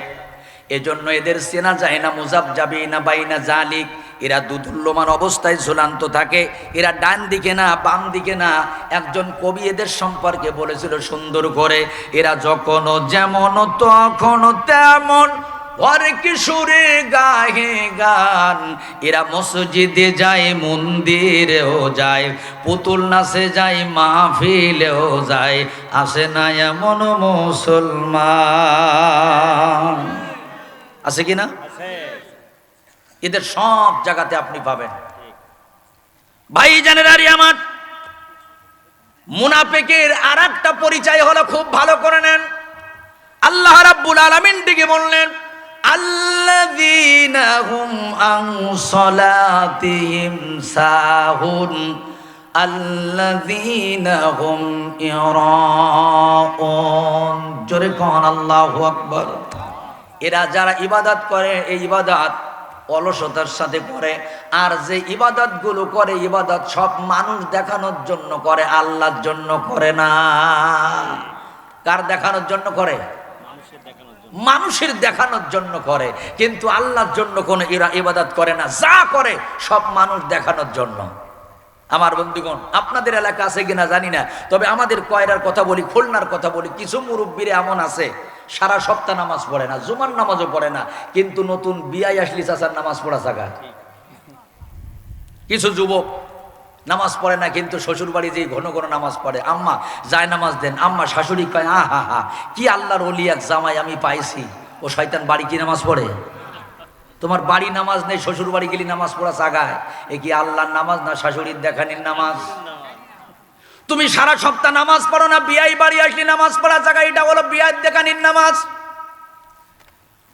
এজন্য এদের চেনা যায় না মুযাবযাবিনা বাইনা জালিক। এরা দুধুল্যমান অবস্থায় ঝুলান্ত থাকে, এরা ডান দিকে না বাম দিকে না। একজন কবি এদের সম্পর্কে বলেছিল সুন্দর করে, এরা যখন যেমন তখন তেমন, ঘরে কিশোরে গায়ে গান। এরা মসজিদে যায় মন্দিরেও যায়, পুতুল নাচে যায় মাহফিলেও যায়, আসে না এমন মুসলমান। আছে কি না? এদের সব জায়গাতে আপনি পাবেন। ভাই জানেন, আর আমার মুনাফিকের আর একটা পরিচয় হলো, খুব ভালো করে নেন। আল্লাহ রাব্বুল আলামিন দিকে বললেন, আল্লাযীনা হুম আন সালাতিহিম সাহুন আল্লাযীনা হুম ইরাউন। জোরে কোন আল্লাহু আকবার। এরা যারা ইবাদত করে, এই ইবাদত অলসতার সাথে করে, আর যে ইবাদত গুলো করে, ইবাদত সব মানুষ দেখানোর জন্য করে, আল্লাহর জন্য করে না। কার দেখানোর জন্য করে? মানুষের দেখানোর জন্য করে, কিন্তু আল্লাহর জন্য কোনো ইবাদত করে না। যা করে সব মানুষ দেখানোর জন্য। আমার বন্ধুগণ, আপনাদের এলাকা আছে কিনা জানি না, তবে আমাদের কয়রার কথা বলি, খুলনার কথা বলি, কিছু মুরব্বীরা এমন আছে সারা সপ্তাহ নামাজ পড়ে না, জুমার নামাজও পড়ে না, কিন্তু নতুন বিয়াই আসলি চাচার নামাজ পড়া জায়গা। কিছু যুবক নামাজ পড়ে না, কিন্তু শ্বশুর বাড়ি যেই ঘন ঘন নামাজ পড়ে, আম্মা যায় নামাজ দেন, আম্মা শাশুড়ি কয় আহা হা কি আল্লাহর ওলি এক জামাই আমি পাইছি। ও শয়তান বাড়ি কি নামাজ পড়ে? তোমার বাড়ি নামাজ নেই, শ্বশুর বাড়ি গেলি নামাজ পড়া জাগায়, এ কি আল্লাহর নামাজ না শাশুড়ির দেখানির নামাজ? তুমি সারা সপ্তাহ নামাজ পড়ো না, বিয়াই বাড়ি আসলি নামাজ পড়া জায়গায়, এটা হলো বিয়ার দেখানির নামাজ।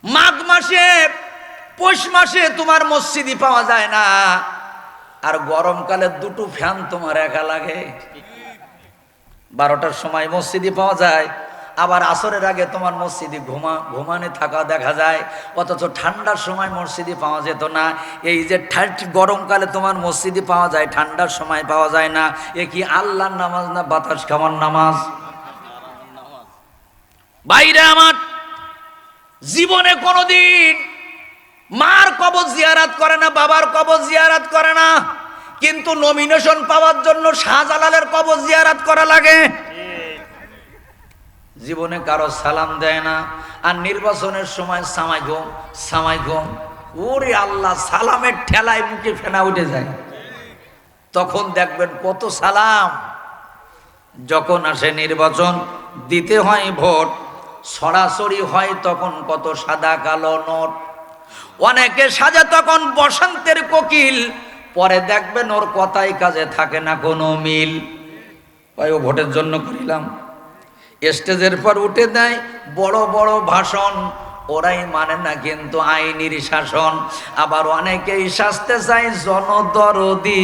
মাঘ মাসে পৌষ মাসে তোমার মসজিদই পাওয়া যায় না, আর গরমকালে দুটো ফ্যান তোমার একা লাগে। 12টার সময় মসজিদে পাওয়া যায়, আবার আসরের আগে তোমার মসজিদে ঘুমানে থাকা দেখা যায়, অথচ ঠান্ডার সময় মসজিদে পাওয়া যেত না। এই যে গরমকালে তোমার মসজিদে পাওয়া যায়, ঠান্ডার সময় পাওয়া যায় না, এ কি আল্লাহর নামাজ না বাতাস খাওয়ার নামাজ? বাইরে আমার জীবনে কোনোদিন মার কবর জিয়ারাত করে না, বাবার কবর জিয়ারাত করে না, কিন্তু নমিনেশন পাওয়ার জন্য শাহজালালের কবর জিয়ারাত করা লাগে। জীবনে কারো সালাম দেয় না, আর নির্বাচনের সময় সামাইঘুম ওরে আল্লাহ, সালামের ঠেলায় মুখে ফেনা উঠে যায়। তখন দেখবেন কত সালাম। যখন আসে নির্বাচন দিতে হয় ভোট, সরাসরি হয় তখন কত সাদা কালো নোট। অনেকে সাজে তখন বসন্তের কোকিল, পরে দেখবেন ওর কথাই কাজে থাকে না কোনো মিল। ভাই ও ভোটের জন্য করিলাম, স্টেজের পর উঠে দেয় বড় বড় ভাষণ, ওরাই মানে না কিন্তু আইনের শাসন। আবার অনেকেই শাস্তে চায় জনদরদি,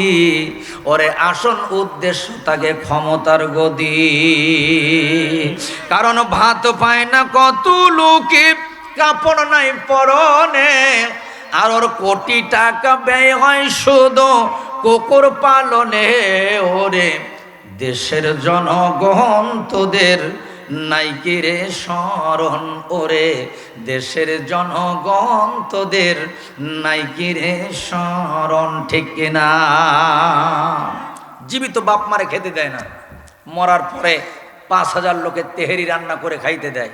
ওরে আসন উদ্দেশ্য তাকে ক্ষমতার গদি। কারণ ভাত পায় না কত লোকে, কাপড় নাই পরনে, আর ওর কোটি টাকা ব্যয় হয় শুধু কুকুর পালনে। ওরে দেশের জনগণ তোদের নাইকি রে স্মরণ, ওরে দেশের জনগণ তোদের নাইকি রে স্মরণ, ঠিক কিনা? জীবিত বাপ মারে খেতে দেয় না, মরার পরে ৫,০০০ লোকের তেহেরি রান্না করে খাইতে দেয়।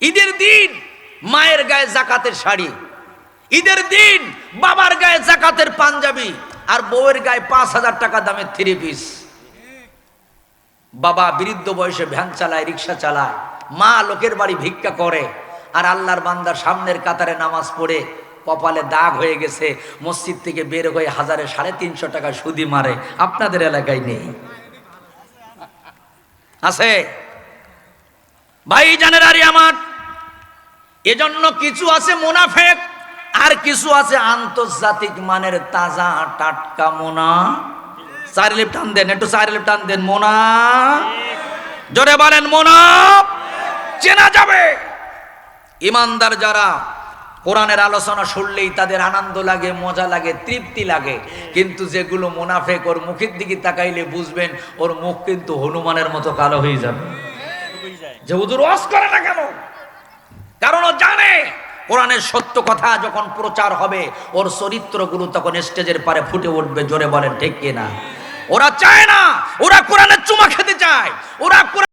ঈদের দিন মায়ের গায়ে জাকাতের শাড়ি, ঈদের দিন বাবার গায়ে জাকাতের পাঞ্জাবি, আর বউয়ের গায়ে ৫,০০০ টাকা দামের 3 পিস। বাবা বৃদ্ধ বয়সে ভ্যান চালায়, রিক্সা চালায়, মা লোকের বাড়ি ভিক্ষা করে, আর আল্লাহর বান্দার সামনের কাতারে নামাজ পড়ে কপালে দাগ হয়ে গেছে, মসজিদ থেকে বের হয়ে ১,৩৫০ টাকা সুদি মারে। আপনাদের এলাকায় নেই? আছে ভাই জানেন আরে আমার। এজন্য কিছু আছে মুনাফেক, আর কিছু আছে আন্তর্জাতিক মানের তাজা টাটকা মোনা। 4 লিপ টান দেন, একটু 4 লিপ টান দেন। মোনা, জোরে বলেন মোনা। চেনা যাবে ইমানদার যারা কোরআনের আলোচনা শুনলেই তাদের আনন্দ লাগে, মজা লাগে, তৃপ্তি লাগে। কিন্তু যেগুলো মুনাফেক, ওর মুখের দিকে তাকাইলে বুঝবেন ওর মুখ কিন্তু হনুমানের মতো কালো হয়ে যাবে। যে হুজুর ওয়াজ করে না কেন? কারণ ও জানে কোরআনের সত্য কথা যখন প্রচার হবে, ওর চরিত্রগুলো তখন স্টেজের পারে ফুটে উঠবে। জোরে বলেন ঠিক কিনা? ওরা চায় না, ওরা কোরআনের চুমা খেতে চায়, ওরা